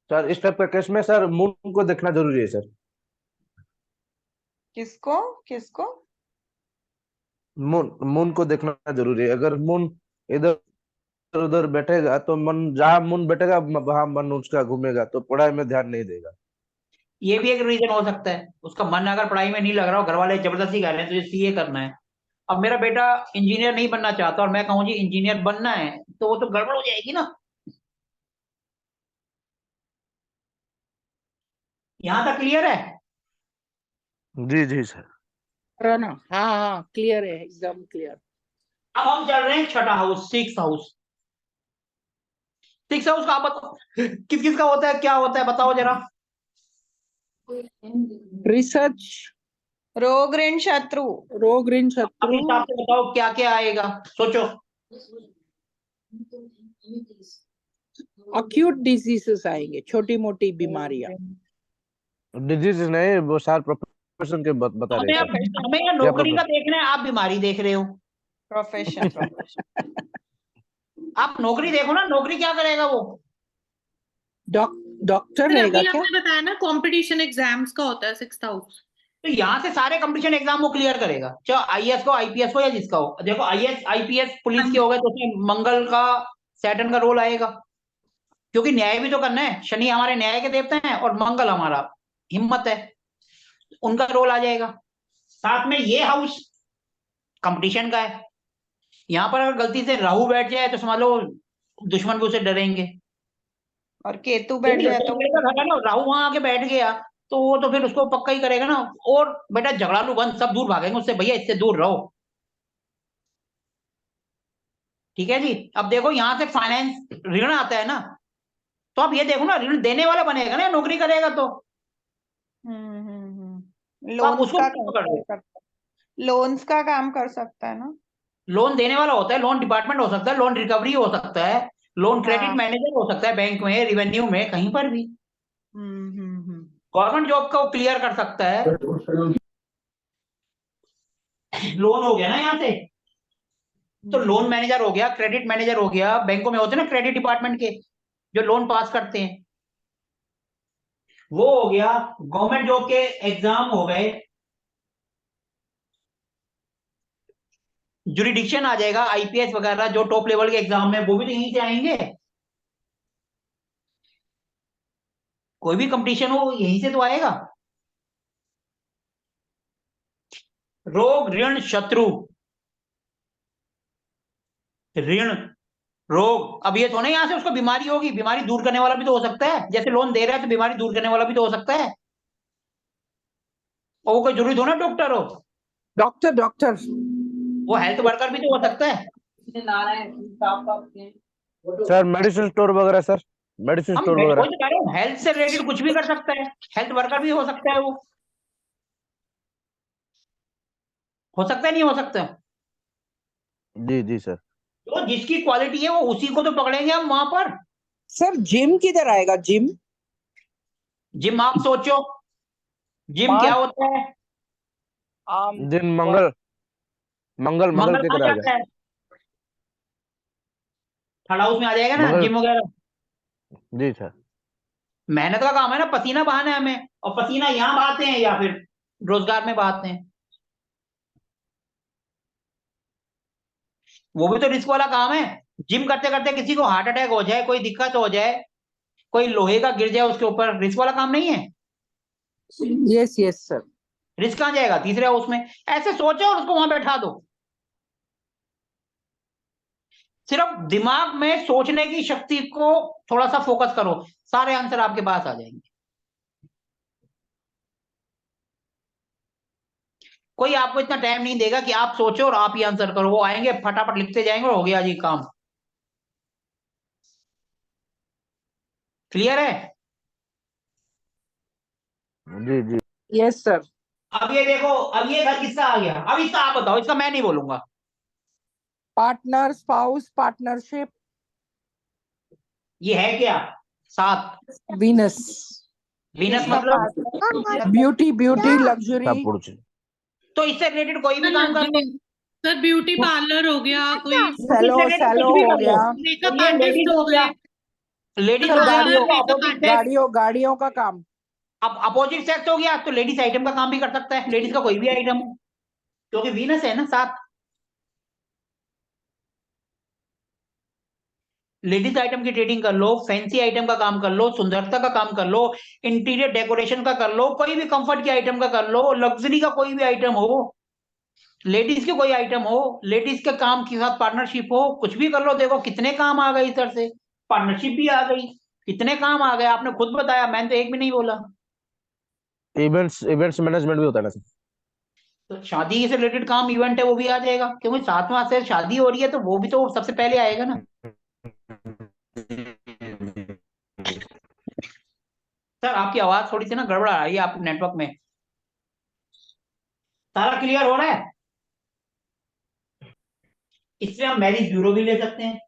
सर इस टाइप का केस में सर मून को देखना जरूरी है सर। किसको किसको? मून मून को देखना जरूरी है। अगर मून इधर उधर बैठेगा तो मन, जहाँ मून बैठेगा वहां मन उसका घूमेगा तो पढ़ाई में ध्यान नहीं देगा। ये भी एक रीजन हो सकता है, उसका मन अगर पढ़ाई में नहीं लग रहा हो, घर वाले जबरदस्ती कह रहे हैं तुझे सीए करना है। अब मेरा बेटा इंजीनियर नहीं बनना चाहता और मैं कहूँ जी इंजीनियर बनना है, तो वो तो गड़बड़ हो जाएगी ना। यहाँ तक क्लियर है? जी सर। है ना? हाँ हाँ क्लियर है, एकदम क्लियर। अब हम चल रहे हैं छठा हाउस, 6 हाउस। 6 हाउस का आप बताओ किस किस का होता है, क्या होता है बताओ जरा। रिसर्च, रोग ऋण शत्रु। रोग ऋण अपने शत्रु, हिसाब से बताओ क्या क्या आएगा, सोचो। अक्यूट डिजीजेस आएंगे, छोटी मोटी बीमारियां। डिजीज नहीं, वो सार प्रोफेशन के बता रहे हमें हैं सर। हमें या क्या नौकरी का देखना है, आप बीमारी देख रहे हो। प्रोफेशन। आप नौकरी देखो ना, नौकरी क्या करेगा वो? डॉक्टर सर रहेगा अभी क्या? आपने बताया ना कंपटीशन एग्जाम्स का होता है 6th हाउस। तो यहाँ से सारे कंपटीशन एग्जाम वो क्लियर करेगा, चाहे आईएएस को, आईपीएस को, या जिसका हो। देखो आईएएस आईपीएस पुलिस के हो गए तो उसमें मंगल का, सैटर्न का रोल आएगा, क्योंकि न्याय भी तो करना है। शनि हमारे न्याय के देवता हैं और मंगल हमारा हिम्मत है, उनका रोल आ जाएगा। साथ में ये हाउस कंपटीशन का है। यहाँ पर अगर गलती से राहु बैठ जाए तो समझ लो दुश्मन भी उसे डरेंगे। और केतु बैठ जाए तो? राहु वहां आके बैठ गया तो वो तो फिर उसको पक्का ही करेगा ना। और बेटा झगड़ालू बन सब दूर भागेंगे उससे, भैया इससे दूर रहो। ठीक है जी। अब देखो यहाँ से फाइनेंस ऋण आता है ना, तो अब ये देखो ना, ऋण देने वाला बनेगा ना, नौकरी करेगा तो आप लोन्स उसको का क्यों काम पकड़ रहे कर हो? सकता है, लोन्स का काम कर सकता है ना? लोन देने वाला होता है, लोन डिपार्टमेंट हो सकता है, लोन रिकवरी हो सकता है, लोन क्रेडिट हाँ। मैनेजर हो सकता है, बैंक में, रिवेन्यू में, कहीं पर भी। हम्म। गवर्नमेंट जॉब का वो क्लियर कर सकता है। लोन हो गया ना यहाँ से, तो लोन मैनेजर हो गया, क्रेडिट मैनेजर हो गया, बैंकों में होते हैं ना क्रेडिट डिपार्टमेंट के जो लोन पास करते हैं, वो हो गया। गवर्नमेंट जॉब के एग्जाम हो गए, जुरिडिक्शन आ जाएगा, आईपीएस वगैरह जो टॉप लेवल के एग्जाम में, वो भी तो यहीं से आएंगे। कोई भी कंपटीशन हो यहीं से तो आएगा। रोग ऋण शत्रु, ऋण रोग, अब ये थोड़ा यहां से उसको बीमारी होगी, बीमारी दूर करने वाला भी तो हो सकता है, जैसे लोन दे रहा है तो बीमारी दूर करने वाला भी तो हो सकता है, और वो कोई जरूरी थोड़ा डॉक्टर हो, डॉक्टर डॉक्टर वो हेल्थ वर्कर भी तो हो सकता है। सर मेडिसिन स्टोर वगैरह, सर मेडिसिन हम स्टोर वगैरह। वही तो कह रहे हैं, हेल्थ से रिलेटेड कुछ भी कर सकता है, हेल्थ वर्कर भी हो सकता है, वो हो सकता है, नहीं हो सकता। जी जी सर। तो जिसकी क्वालिटी है वो उसी को तो पकड़ेंगे हम वहां पर। सर जिम किधर आएगा? जिम जिम आप सोचो, जिम क्या होता है? दिन मंगल, मंगल मंगल मंगल के कहाँ कराएगा। जाता है? थर्ड हाउस में आ जाएगा ना मंगल, जिम वगैरह। जी सर। मेहनत का काम है ना, पसीना बहाना है हमें, और पसीना यहाँ बहाते हैं या फिर रोजगार में बहाते हैं, वो भी तो रिस्क वाला काम है। जिम करते करते किसी को हार्ट अटैक हो जाए, कोई दिक्कत हो जाए, कोई लोहे का गिर जाए उसके ऊपर, रिस्क वाला काम नहीं है? Yes yes sir. रिस्क कहाँ जाएगा तीसरे हाउस में? ऐसे सोचो और उसको वहां बैठा दो। सिर्फ दिमाग में सोचने की शक्ति को थोड़ा सा फोकस करो, सारे आंसर आपके पास आ जाएंगे। कोई आपको इतना टाइम नहीं देगा कि आप सोचो और आप ही आंसर करो, वो आएंगे फटाफट लिखते जाएंगे और हो गया जी काम। क्लियर है? जी जी। Yes sir. अब ये देखो, अब ये घर किसका आ गया, अब इसका आप बताओ, इसका मैं नहीं बोलूंगा। पार्टनर, स्पाउस, पार्टनरशिप, ये है क्या? सात। वीनस। वीनस किसका मतलब पार्टनर? Beauty beauty luxury. सब पुरुष। तो इससे रिलेटेड कोई भी काम कर लो, सर ब्यूटी पार्लर हो गया, कोई ब्यूटी सेलो से रिलेटेड सेलो कुछ भी हो कर लो। गया। मेकअप ये लेडीज आर्टिस्ट हो हो गया, गए, लेडीज सर हो गया गाड़ियों तो मेकअप अपोजिट आर्टिस्ट। सेक्स, गाड़ियों का काम। अब अपोजिट सेक्स हो गया तो लेडीज आइटम का काम भी कर सकता है, लेडीज का कोई भी आइटम हो, क्योंकि वीनस है ना सात। लेडीज आइटम की ट्रेडिंग कर लो, फैंसी आइटम का काम कर लो, सुंदरता का काम कर लो, इंटीरियर डेकोरेशन का कर लो, कोई भी कंफर्ट की आइटम का कर लो, लग्जरी का कोई भी आइटम हो, लेडीज के कोई आइटम हो, लेडीज के काम के साथ पार्टनरशिप हो, कुछ भी कर लो। देखो कितने काम आ गए इधर से, पार्टनरशिप भी आ गई, कितने काम आ गए, आपने खुद बताया, मैंने तो एक भी नहीं बोला। इवेंट्स, इवेंट्स मैनेजमेंट भी होता है ना सर। तो शादी से रिलेटेड काम इवेंट है वो भी आ जाएगा, क्योंकि 7वां से शादी हो रही है तो वो भी तो सबसे पहले आएगा ना। सर आपकी आवाज थोड़ी सी ना गड़बड़ आ रही है, आप नेटवर्क में। सारा क्लियर हो रहा है? इसमें हम मैरिज ब्यूरो भी ले सकते हैं,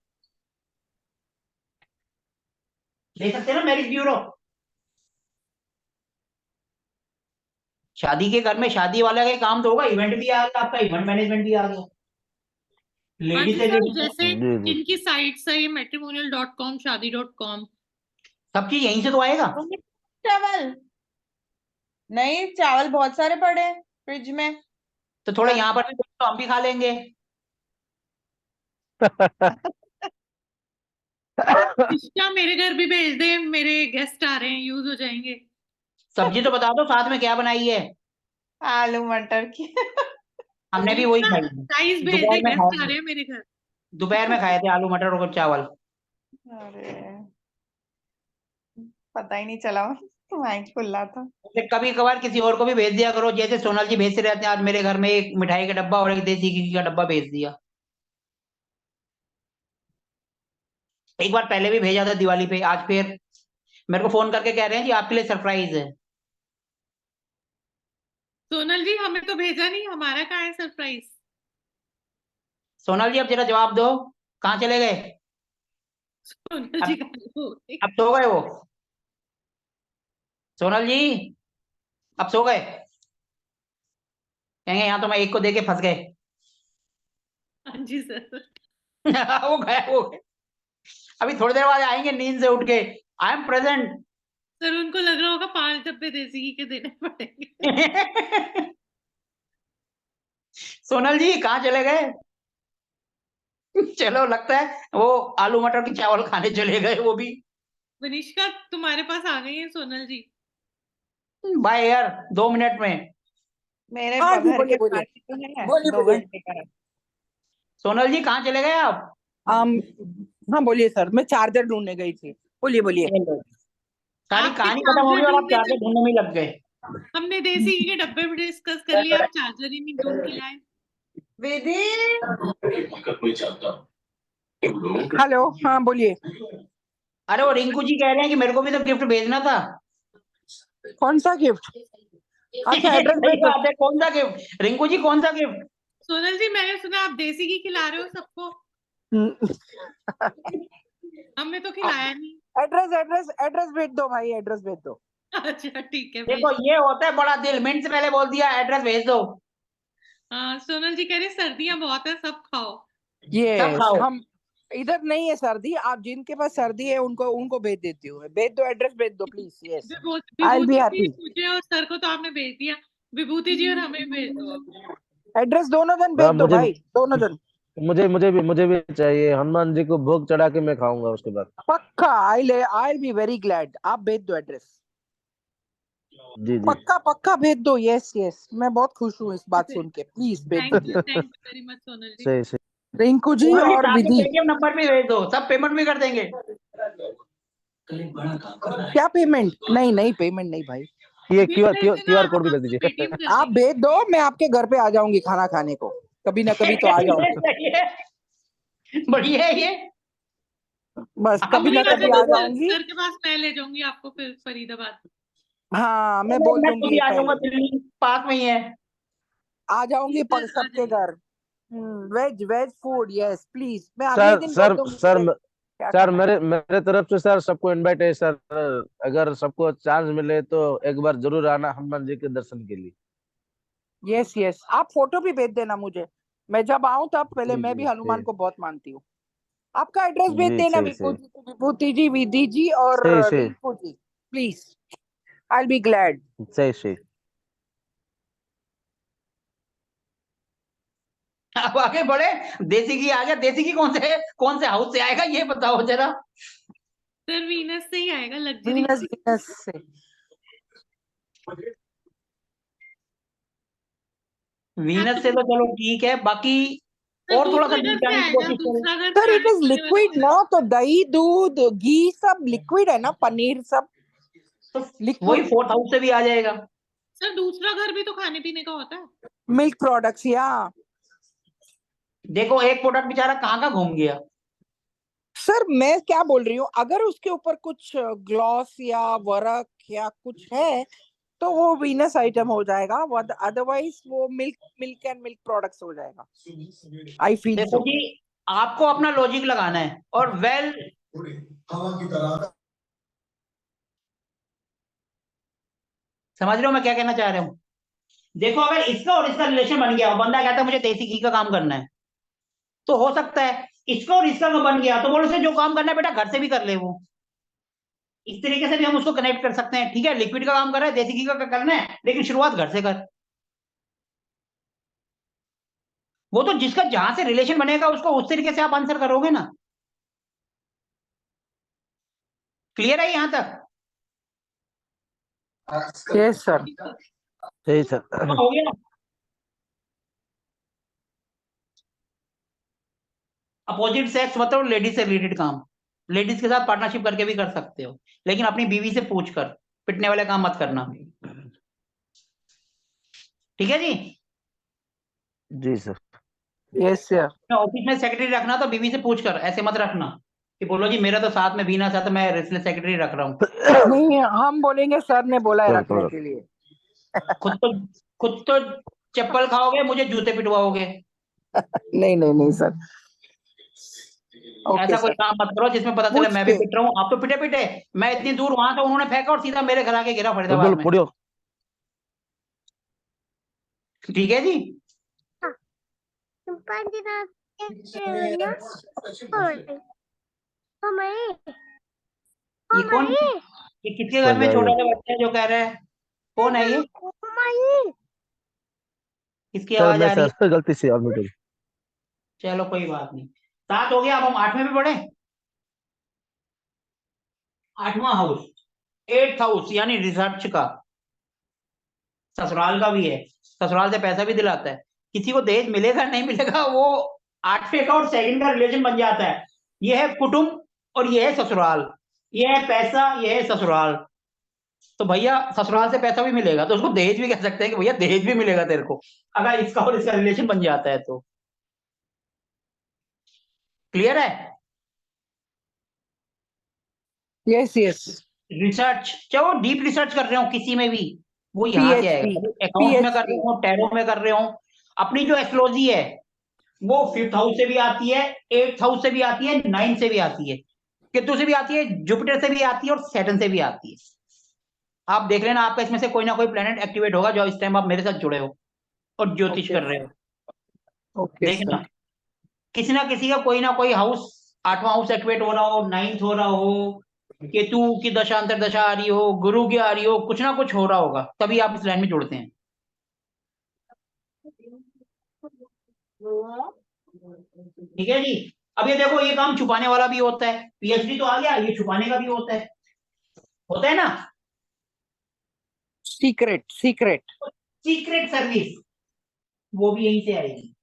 ले सकते हैं ना मैरिज ब्यूरो। शादी के घर में शादी वाला का काम तो होगा, इवेंट भी आ गया आपका, इवेंट मैनेजमेंट भी आ गया, हाँ लेडीज जी से सर, लेडीज जैसे जी जी। इनकी साइट्स है, ये matrimonial.com, शादी.com। सब चीज यहीं से तो आएगा। चावल नहीं, चावल बहुत सारे पड़े हैं फ्रिज में। तो थोड़ा यहाँ पर भी तो हम भी खा लेंगे। इसका मेरे घर भी भेज दे, मेरे गेस्ट आ रहे हैं, यूज हो जाएंगे। सब्जी तो बता दो साथ में क्या बनाई है। आलू मटर की। हमने भी वही खाई है। साइज भेज दे, दोपहर में गेस्ट आ खाए रहे थे, हैं मेरे घर। दोपहर में खाए थे आलू मटर और चावल। अरे पता ही नहीं चला, माइक खुला था। कभी कभार किसी और को भी भेज दिया करो, जैसे सोनल जी भेजते रहते हैं, आज मेरे घर में एक मिठाई का डब्बा और एक देसी घी का डब्बा भेज दिया। एक बार पहले भी भेजा था दिवाली पे, आज फिर मेरे को फोन करके कह रहे हैं कि आपके लिए सरप्राइज है। सोनल जी हमें तो भेजा नहीं, हमारा कहाँ है सरप्राइज? सोनल जी अब जरा जवाब दो, कहाँ चले गए? सोनल अब जी गायब हो गई। अब सो गए वो? सोनल जी अब सो गए? कहेंगे यहाँ तो मैं एक को दे के फंस गए। हाँ जी सर। वो गए हो गए। अभी थोड़ी देर बाद आएंगे नींद से उठ के, आई एम प्रेजेंट। सर उनको लग रहा होगा 5 डब्बे देसी घी के देने पड़ेंगे। सोनल जी कहाँ चले गए? चलो लगता है वो आलू मटर की चावल खाने चले गए वो भी। वनिष्का तुम्हारे पास आ गई है सोनल जी। बाय यार 2 मिनट में। मेरे हाँ जी, घर बोलिए के बोलिए पास तो है बोलिए 2 बोलिए। घंटे का। सोनल जी कहाँ चले गए आप? um, हाँ बोलिए सर, मैं चार्जर ढूंढने गई थी, बोलिए बोलिए। सारी आपके कहानी खत्म हो गई चार्जर और आप ढूंढने चार्जर में ढूंढने में ही लग गए। हमने देसी घी के डब्बे भी डिस्कस कर लिया, आप चार्जर ही नहीं ढूंढ के लाए। विधि हेलो, हाँ बोलिए। अरे वो रिंकू जी कह रहे हैं कि मेरे को भी तो गिफ्ट भेजना था। कौन सा गिफ्ट? अच्छा, एड्रेस सही भेज दो। बात है, कौन सा गिफ्ट रिंकू जी, कौन सा गिफ्ट? सोनल जी मैंने सुना आप देसी घी खिला रहे हो सबको, हमने तो खिलाया नहीं। एड्रेस एड्रेस एड्रेस भेज दो भाई, एड्रेस भेज दो। अच्छा ठीक है देखो भेज। ये होता है बड़ा दिल, मिनट से पहले बोल दिया एड्रेस भेज दो। हाँ सोनल जी कह रही सर्दियां बहुत है, सब खाओ। ये सब खाओ। हम इधर नहीं है सर्दी, आप जिनके पास सर्दी है उनको उनको भेज देती हूँ, भेज दो, एड्रेस भेज दो please. Yes, I will be Vibhuti ji happy. मुझे और सर को तो आपने भेज दिया, विभूति जी और हमें भेज दो अब। एड्रेस दोनों जन हाँ भेज दो भाई, दोनों जन। मुझे भी चाहिए। हनुमान जी को भोग चढ़ा के मैं खाऊंगा उसके बाद। पक्का, आई बी वेरी ग्लैड। आप भेज दो एड्रेस, जी जी। पक्का पक्का भेज दो। यस यस, मैं बहुत खुश हूँ इस बात सुन के, प्लीज भेज थैंक दीजिए। यू वेरी मच सोनल जी। सही सही। रिंकू जी सोनल जी और साथ में विधि, पेटीएम नंबर भी भेज दो, सब पेमेंट भी कर देंगे। क्या पेमेंट? नहीं नहीं, पेमेंट नहीं भाई, ये बिल भेज देना, क्यूआर कोड हम भी दे आपको दीजिए। पेटीएम कर आप देंगे। भेज दो, मैं आपके घर पे आ जाऊंगी खाना खाने को, कभी ना कभी तो आ ये जाऊंगी। सही है, बढ़िया है ये। बस हम कभी भी ना अगली बार कभी वैसे आ जब देखो, जाऊंगी। सर के पास मैं ले जाऊंगी आपको फिर फरीदाबाद। हाँ, मैं बोल मैं तो दूंगी भी आ जाऊंगा, पहले, दिल्ली पास में ही है। आ जाऊंगी सर आ सबके जाइए। घर। Veg veg food, yes please. मैं अगले सर दिन बोल सर दूंगी सर मुझे क्या सर खाना है। मेरे मेरे तरफ से सर सबको इनवाइट है सर। अगर सबको चांस मिले तो एक बार जरूर आना हनुमान जी के दर्शन के लिए। यस यस, आप फोटो भी भेज देना मुझे, मैं जब आऊं तब। पहले जी मैं भी जी हनुमान सही। को बहुत मानती हूँ। आपका एड्रेस भेज जी देना, सही सही विभूति जी, विधि जी और सही सही Rinku ji, please, I will be glad. सही सही। अब आगे बढ़े। देसी घी आ गया, देसी घी कौन से हाउस से आएगा ये बताओ जरा। सर वीनस से ही आएगा, लग्जरी। वीनस वीनस से। वीनस से तो चलो ठीक है, बाकी सर और थोड़ा सा दूसरे घर डीप से जाने की आएगा, कोशिश करो। दूसरा घर सर इट खाने इज पीने वाला लिक्विड होगा। ना, तो दही दूध घी सब लिक्विड है ना, पनीर सब तो वही लिक्विड। 4th हाउस से भी आ जाएगा। सर दूसरा घर भी तो खाने पीने का होता है। मिल्क प्रोडक्ट्स, या देखो एक प्रोडक्ट बेचारा कहाँ का घूम गया। सर मैं क्या बोल रही हूँ, अगर उसके ऊपर कुछ ग्लॉस या वर्क या कुछ है तो वो वीनस आइटम हो जाएगा, अदरवाइज वो मिल्क एंड मिल्क प्रोडक्ट्स हो जाएगा। आई फील देखो सो। जी, आपको अपना लॉजिक लगाना है और वेल समझ रहे हो मैं क्या कहना चाह रहा हूँ। देखो अगर इसका और इसका रिलेशन बन गया, बंदा कहता है मुझे देसी घी का काम करना है, तो हो सकता है इसका और इसका का बन गया तो बोलो उसे जो काम करना है बेटा घर से भी कर ले वो। इस तरीके से भी हम उसको कनेक्ट कर सकते हैं। ठीक है, लिक्विड का काम कर रहा है, देसी घी का करना है, लेकिन शुरुआत घर से कर। वो तो जिसका जहां से रिलेशन बनेगा उसको उस तरीके से आप आंसर करोगे ना। क्लियर है यहां तक? Yes sir. सही सर। हो गया। अपोजिट सेक्स मतलब लेडीज से रिलेटेड काम, लेडीज के साथ पार्टनरशिप करके भी कर सकते हो, लेकिन अपनी बीवी से पूछ कर, पिटने वाले काम मत करना। ठीक है जी। जी सर। Yes sir. ऑफिस में सेक्रेटरी रखना तो बीवी से पूछ कर, ऐसे मत रखना कि बोलो जी मेरा तो साथ में बीना साथ मैं इसलिए सेक्रेटरी रख रहा हूँ। नहीं, हम बोलेंगे सर ने बोला है थोड़ा रखने थोड़ा। के लिए। खुद तो खुद तो चप्पल खाओगे, मुझे जूते पिटवाओगे। नहीं नहीं नहीं सर। ओके ऐसा कोई सर। काम मत करो जिसमें पता चले पूछ मैं भी के पिट रहा हूँ। आप तो पिटे पिटे, मैं इतनी दूर वहां था उन्होंने फेंका और सीधा मेरे घर आके गिरा फरीदाबाद बिल्कुल में। पुड़ियो। ठीक है जी। ये कौन, ये किसके घर में छोटा सा बच्चा है जो कह रहा है? कौन है ये? किसकी सर आवाज मैं आ रही है? सर गलती से ऑन कर। चलो कोई बात नहीं। 7 हो गया, अब हम 8वें पे पढ़े। 8वां हाउस, 8th हाउस यानी रिसर्च का, ससुराल का भी है, ससुराल से पैसा भी दिलाता है। किसी को दहेज मिलेगा नहीं मिलेगा वो 8वें का और 2nd का रिलेशन बन जाता है। ये है कुटुंब और ये है ससुराल, ये है पैसा, ये है ससुराल। तो भैया ससुराल से पैसा भी मिलेगा तो उसको दहेज भी कह सकते हैं कि भैया दहेज भी मिलेगा तेरे को, अगर इसका और इसका रिलेशन बन जाता है तो। क्लियर है? Yes yes. रिसर्च, चाहे वो डीप रिसर्च कर रहे हो किसी में भी, वो यहाँ से PhD आएगा। अकाउंट्स में कर रहे PhD हो, टैरो में कर रहे हो, अपनी जो एस्ट्रोलॉजी है वो 5th हाउस से भी आती है, 8th हाउस से भी आती है, 9th से भी आती है, केतु से भी आती है, जुपिटर से भी आती है और सैटर्न से भी आती है। आप देख लेना आपका इसमें से कोई ना कोई प्लेनेट एक्टिवेट होगा जो इस टाइम आप मेरे साथ जुड़े हो और ज्योतिष कर रहे हो। ओके देखना सर। किसी ना किसी का कोई ना कोई हाउस, 8वां हाउस एक्टिवेट हो रहा हो, 9th हो रहा हो, केतु की दशा अंतर दशा आ रही हो, गुरु की आ रही हो, कुछ ना कुछ हो रहा होगा, तभी आप इस लाइन में जुड़ते हैं। ठीक है जी। अब ये देखो, ये काम छुपाने वाला भी होता है, पीएचडी तो आ गया, ये छुपाने का भी होता है ना। Secret secret. सीक्रेट सर्विस, वो भी यहीं से आएगी।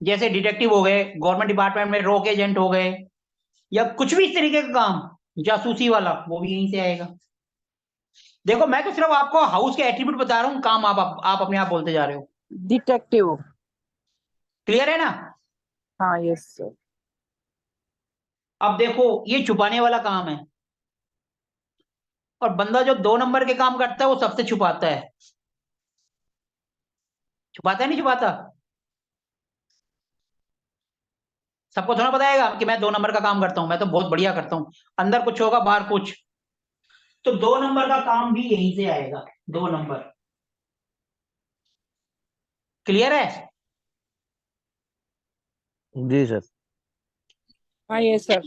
जैसे डिटेक्टिव हो गए, गवर्नमेंट डिपार्टमेंट में रॉक एजेंट हो गए, या कुछ भी इस तरीके का काम जासूसी वाला, वो भी यहीं से आएगा। देखो मैं तो सिर्फ आपको हाउस के एट्रीब्यूट बता रहा हूँ, काम आप अपने आप बोलते जा रहे हो। डिटेक्टिव। क्लियर है ना? हाँ यस सर। अब देखो ये छुपाने वाला काम है, और बंदा जो 2 नंबर के काम करता है वो सबसे छुपाता है। छुपाता है नहीं छुपाता? सबको थोड़ा बताएगा कि मैं 2 नंबर का काम करता हूं, मैं तो बहुत बढ़िया करता हूं, अंदर कुछ होगा बाहर कुछ। तो 2 नंबर का काम भी यहीं से आएगा, 2 नंबर। क्लियर है? जी सर। हाँ यस सर।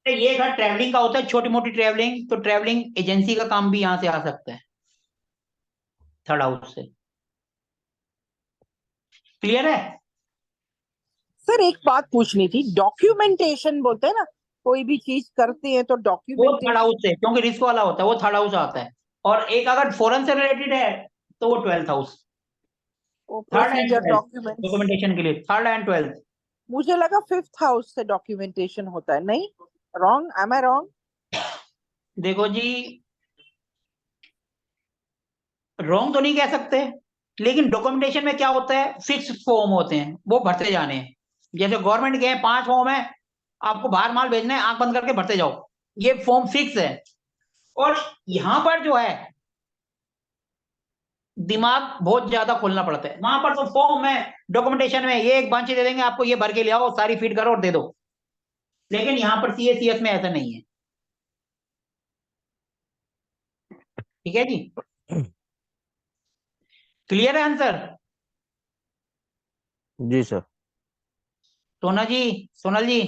ये घर ट्रैवलिंग का होता है, छोटी मोटी ट्रैवलिंग, तो ट्रैवलिंग एजेंसी का काम भी यहां से आ सकता है, 3rd हाउस से। क्लियर है? सर एक बात पूछनी थी, डॉक्यूमेंटेशन बोलते हैं ना, कोई भी चीज करते हैं तो वो 3rd डॉक्यूमेंटेशन। हाउस से, क्योंकि रिस्क वाला होता है वो 3rd हाउस आता है। और एक अगर फॉरेन से रिलेटेड है तो वो 12th हाउस, वो 3rd and procedure 12th documents. Documentation के लिए, 3rd एंड 12th। मुझे लगा 5th हाउस से डॉक्यूमेंटेशन होता है, नहीं? Wrong, am I wrong? देखो जी, रॉन्ग तो नहीं कह सकते, लेकिन डॉक्यूमेंटेशन में क्या होता है, फिक्स फॉर्म होते हैं, वो भरते जाने हैं। जैसे गवर्नमेंट के हैं 5 फॉर्म है, आपको बाहर माल भेजना है, आंख बंद करके भरते जाओ, ये फॉर्म फिक्स है। और यहां पर जो है दिमाग बहुत ज्यादा खोलना पड़ता है, वहां पर तो फॉर्म है, डॉक्यूमेंटेशन में ये एक बांची दे देंगे आपको, ये भर के ले आओ, सारी फीड करो और दे दो। लेकिन यहाँ पर सीएसीएस में ऐसा नहीं है। ठीक है जी। क्लियर है आंसर? जी सर। सोना जी, सोनल जी,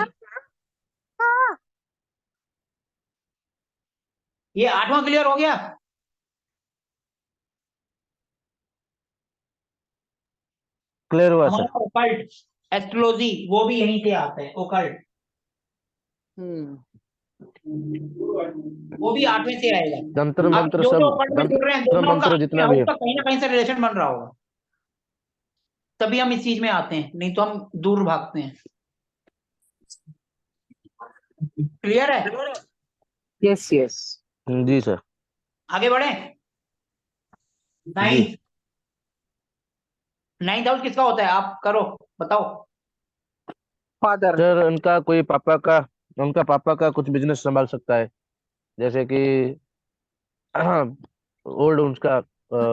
ये 8वां क्लियर हो गया? क्लियर हुआ सर। हमारा ओकल्ट एस्ट्रोलॉजी वो भी यहीं से आता है, ओकल्ट वो भी 8वें से आएगा। तंत्र आप मंत्र जो सब, जो ओकल्ट में जुड़ रहे हैं, तंत्र दोनों का मंत्र आपके जितना भी हाउस है। का कहीं ना कहीं से रिलेशन बन रहा होगा, तभी हम इस चीज में आते हैं, नहीं तो हम दूर भागते हैं। क्लियर है? Yes yes. जी सर। आगे बढ़े। जी 9th, 9th हाउस किसका होता है, आप करो, बताओ। फादर। सर उनका पापा का कुछ बिजनेस संभाल सकता है, जैसे कि ओल्ड उसका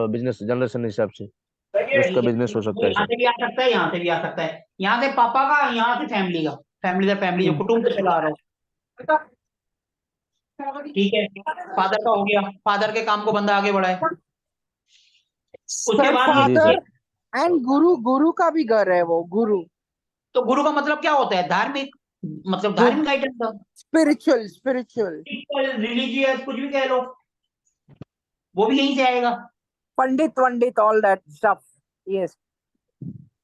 बिजनेस जनरेशन हिसाब से उसका ठीक है, बिजनेस हो वो सकता है यहाँ सर। से भी आ सकता है, यहाँ से भी आ सकता है, यहाँ से पापा का, यहाँ से फैमिली का, फैमिली दर फैमिली जो कुटुंब से चला रहा हो। ठीक है, फादर का हो गया, फादर के काम को बंदा आगे बढ़ाए। उसके सर बाद जी फादर सर। एंड गुरु, गुरु का भी घर है वो, गुरु तो गुरु का मतलब क्या होता है? धार्मिक, मतलब वो धार्मिक आइटम का, स्पिरिचुअल, स्पिरिचुअल रिलीजियस, कुछ भी कह लो, वो भी यहीं से आएगा। पंडित वंडित ऑल दैट स्टफ, यस,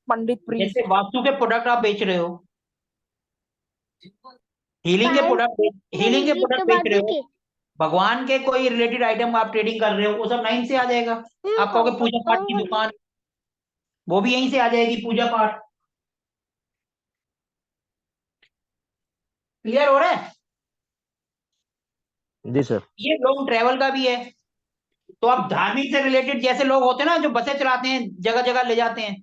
पंडित जैसे प्रीस्ट। वास्तु के प्रोडक्ट आप बेच रहे हो, हीलिंग के प्रोडक्ट, हीलिंग के प्रोडक्ट बेच रहे हो, भगवान के कोई रिलेटेड आइटम आप ट्रेडिंग कर रहे हो, वो सब लाइन से आ जाएगा। आप कहोगे पूजा पाठ की दुकान, वो भी यहीं से आ जाएगी, पूजा पाठ। क्लियर हो रहा है? जी सर। ये लॉन्ग ट्रेवल का भी है। तो अब धार्मिक से रिलेटेड जैसे लोग होते हैं ना, जो बसें चलाते हैं, जगह जगह ले जाते हैं,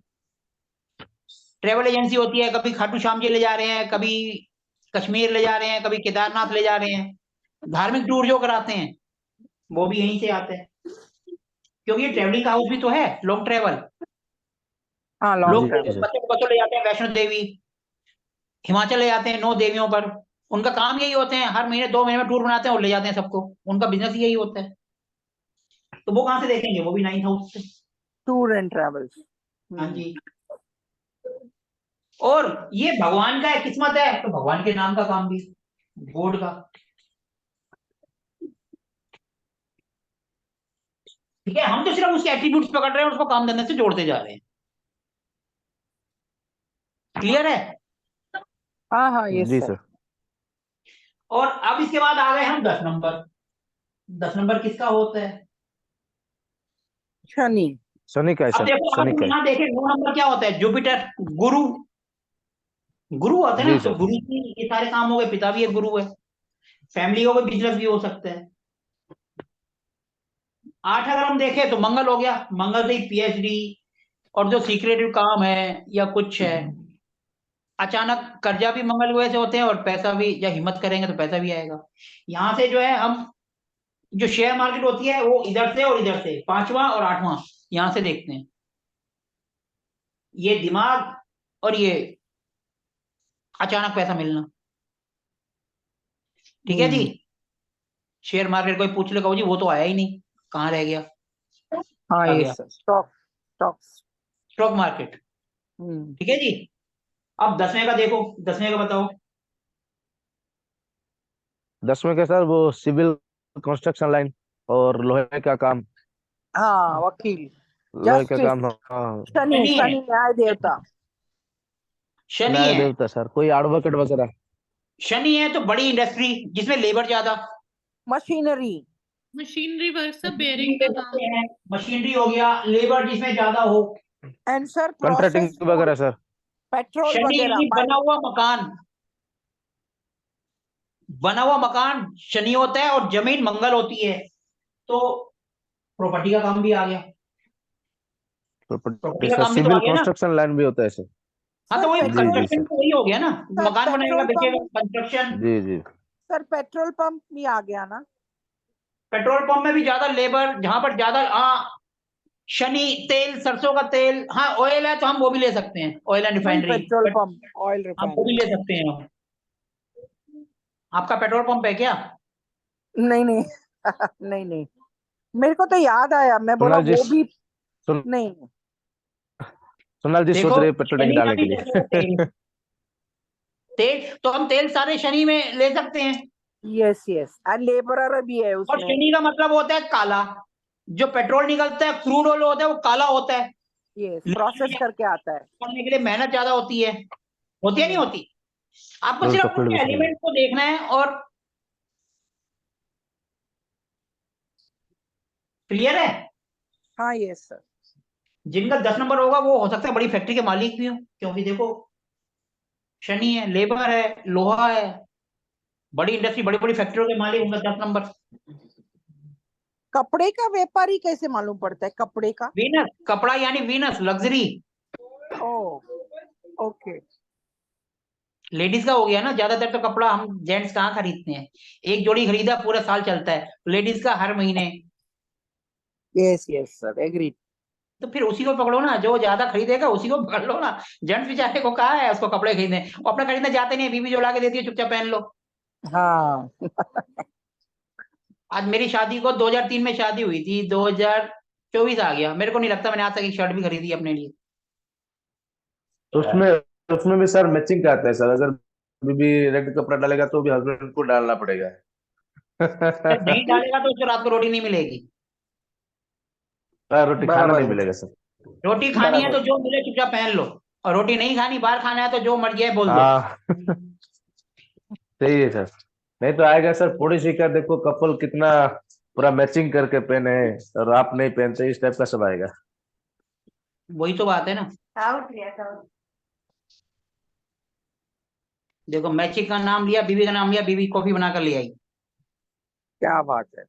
ट्रेवल एजेंसी होती है, कभी खाटू श्याम जी ले जा रहे हैं, कभी कश्मीर ले जा रहे हैं, कभी केदारनाथ ले जा रहे हैं, धार्मिक टूर जो कराते हैं वो भी यहीं से आते हैं, क्योंकि ये ट्रेवलिंग का हाउस भी तो है, लॉन्ग ट्रेवल। हाँ, लोग लॉन्ग जी ट्रेवल। सर। बसों ले जाते हैं वैष्णो देवी, हिमाचल ले जाते हैं 9 देवियों पर। उनका काम यही होते हैं, हर महीने 2 महीने में टूर बनाते हैं और ले जाते हैं सबको, उनका बिजनेस यही होता है। तो वो कहाँ से देखेंगे? वो भी 9th हाउस से। Tour and travels. हाँ जी। और ये भगवान का है, किस्मत है, तो भगवान के नाम का काम भी, गॉड का। ठीक है, हम तो सिर्फ उसके एट्रीब्यूट्स पकड़ रहे हैं और उसको काम धंधे से जोड़ते जा रहे हैं। क्लियर है? हाँ हाँ, यस जी सर। सर। और अब इसके बाद आ गए हम 10 नंबर। 10 नंबर किसका होता है? शनि। शनि का है अब सर, देखो, शनि आप का है। यहाँ देखें 9 नंबर क्या होता है? जुपिटर, गुरु। गुरु होते हैं जी ना, तो सर। गुरु की ये सारे काम हो गए, पिता भी एक गुरु है, फैमिली का कोई बिजनेस भी हो सकता है। 8 अगर हम देखें तो मंगल हो गया, मंगल से ही पीएचडी और जो सीक्रेटिव काम है या कुछ है। अचानक कर्जा भी मंगल ग्रह से होते हैं और पैसा भी, या हिम्मत करेंगे तो पैसा भी आएगा। यहाँ से जो है हम, जो शेयर मार्केट होती है वो इधर से और इधर से, 5वां और 8वां, यहां से देखते हैं। ये दिमाग और ये अचानक पैसा मिलना। ठीक है जी। शेयर मार्केट कोई पूछ लेगा, जी वो तो आया ही नहीं, कहाँ रह गया? हाँ, आ गया yes sir, stock, stocks. Stock market. ठीक है जी। अब 10वें का देखो, 10वें का बताओ। 10वें का सर वो सिविल कंस्ट्रक्शन लाइन और लोहे का काम। हाँ, वकील, लोहे का जस्टिस। काम, हाँ। शनि, शनि है, शनि न्याय देवता। शनि न्याय है, देवता सर, कोई एडवोकेट वगैरह। शनि है तो बड़ी इंडस्ट्री जिसमें लेबर ज्यादा। मशीनरी। मशीनरी वर्क सब मशीनरी बेयरिंग ले का काम। सकते हैं, मशीनरी हो गया, लेबर जिसमें ज्यादा हो। And sir contracting process food, वगैरह सर। पेट्रोल शनि वगैरह, यानी बना हुआ मकान, बना हुआ मकान शनि होता है, और जमीन मंगल होती है, तो प्रॉपर्टी का काम भी आ गया। प्रॉपर्टी प्रॉपर्टी का सर, काम भी तो आ सिविल गया ना। कंस्ट्रक्शन लाइन भी होता है सर। हाँ, सर तो वही जी जी कंस्ट्रक्शन सर। तो वही हो गया ना, सर मकान बनेगा, पेट्रोल बेचेगा, पंप, कंस्ट्रक्शन। जी जी। सर पेट्रोल पंप भी आ गया ना। पेट्रोल पंप में भी ज्यादा लेबर, जहां पर ज्यादा, हाँ, शनि, तेल, सरसों का तेल, हाँ, ऑयल है तो हम वो भी ले सकते हैं, ऑयल एंड वही refinery, petrol but pump, oil हम वो भी रिफाइनरी। ले सकते हैं हम। आपका पेट्रोल पंप है क्या? नहीं नहीं नहीं नहीं, मेरे को तो याद आया, मैं बोला सोनाल जी, वो भी नहीं। सोनाल जी सोच देखो, रहे हैं पेट्रोल टैंक शनि का डालने भी के जैसे वो तेल, लिए। तेल तो हम तेल सारे शनि में ले सकते हैं। यस यस, एंड लेबरर भी है और उसमें। शनि का मतलब होता है काला। जो पेट्रोल निकलता है, क्रूड ऑयल होता है, वो काला होता है। यस, प्रोसेस लेकिन करके आता है। करने के लिए मेहनत ज्यादा होती है नहीं होती? आपको रोड सिर्फ का फील्ड भी उसके समझ एलिमेंट को देखना है और क्लियर है। हाँ, यस सर। जिनका 10 नंबर होगा वो हो सकता है बड़ी फैक्ट्री के मालिक भी हो, क्योंकि देखो शनि है, लेबर है, लोहा है, बड़ी इंडस्ट्री, बड़ी बड़ी फैक्ट्रियों के मालिक, उनका 10 नंबर। कपड़े का व्यापारी कैसे मालूम पड़ता है? कपड़े का? वीनस, कपड़ा यानी वीनस, लग्जरी। ओ, ओके। लेडीज का हो गया ना, ज्यादातर तो कपड़ा हम जेंट्स कहाँ खरीदते हैं, एक जोड़ी खरीदा पूरा साल चलता है, लेडीज का हर महीने। Yes yes sir, agree. तो फिर उसी को पकड़ो ना, जो ज्यादा खरीदेगा उसी को पकड़ लो ना। जेंट्स बेचारे को कहा है उसको कपड़े खरीदने, वो अपना खरीदने जाते नहीं है, बीवी जो ला के देती है चुपचाप पहन लो। हाँ आज मेरी शादी को 2003 में शादी हुई थी, 2000 24 आ गया। मेरे को नहीं लगता मैंने आज तक एक शर्ट भी खरीदी अपने लिए। तो उसमें उसमें भी सर मैचिंग का आता है सर, अगर बीबी रेड कपड़ा डालेगा तो भी हस्बैंड को डालना पड़ेगा। अगर नहीं डालेगा तो उसको रात को रोटी नहीं मिलेगी। रोटी खाना बराबर नहीं है, मिलेगा सर। रोटी खानी है तो बराबर। जो मिले चुपचाप पहन लो, और रोटी नहीं खानी, बाहर खाना है तो जो मर्जी है बोल दो। हाँ सही है सर। नहीं तो आएगा सर थोड़ी सी का, देखो कपल कितना पूरा मैचिंग करके पहने हैं और आप नहीं पहनते, इस टाइप का सब आएगा। वही तो बात है ना। देखो मैचिंग का नाम लिया, बीवी का नाम लिया, बीवी कॉफी बनाकर ले आई। क्या बात है।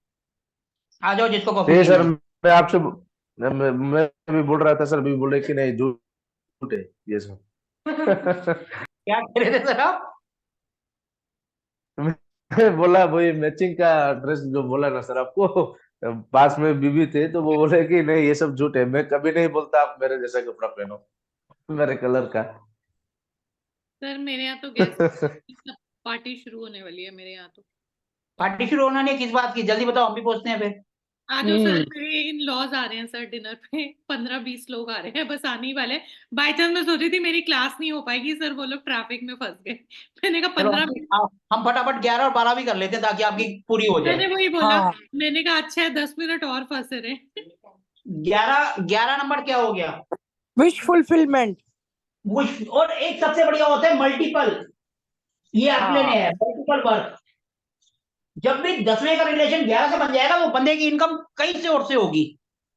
आ जाओ जिसको कॉफी सही पीनी सर, है। मैं आपसे मैं भी बोल रहा था सर, भी बोले कि नहीं झूठ है ये सब। क्या कह रहे थे सर आप? मैं बोला वही मैचिंग का ड्रेस जो बोला ना सर आपको, पास में बीबी थे तो वो बोले कि नहीं ये सब झूठ है, मैं कभी नहीं बोलता आप मेरे जैसा कपड़ा पहनो मेरे कलर का। सर मेरे यहाँ तो गेस्ट पार्टी शुरू होने वाली है मेरे यहाँ तो। पार्टी शुरू होना नहीं, किस बात की, जल्दी बताओ हम भी पहुंचते हैं फिर। आ जाओ सर, मेरे इन लॉज आ रहे हैं सर डिनर पे। 15-20 लोग आ रहे हैं, बस आने ही वाले। बाई चांस मैं सोची थी मेरी क्लास नहीं हो पाएगी सर, वो लोग ट्रैफिक में फंस गए। मैंने कहा चलो 15 मिनट। हम फटाफट 11 और 12 भी कर लेते हैं ताकि आपकी पूरी हो मैंने जाए। वही बोला, हाँ, मैंने कहा अच्छा है 10 मिनट और फंसे रहे। 11 नंबर क्या हो गया? Wish fulfilment. और एक सबसे बढ़िया होता है मल्टीपल। ये आपके हाँ, लिए है मल्टीपल वर्क। जब भी 10वें का रिलेशन 11 से बन जाएगा, वो बंदे की इनकम कई से और से होगी।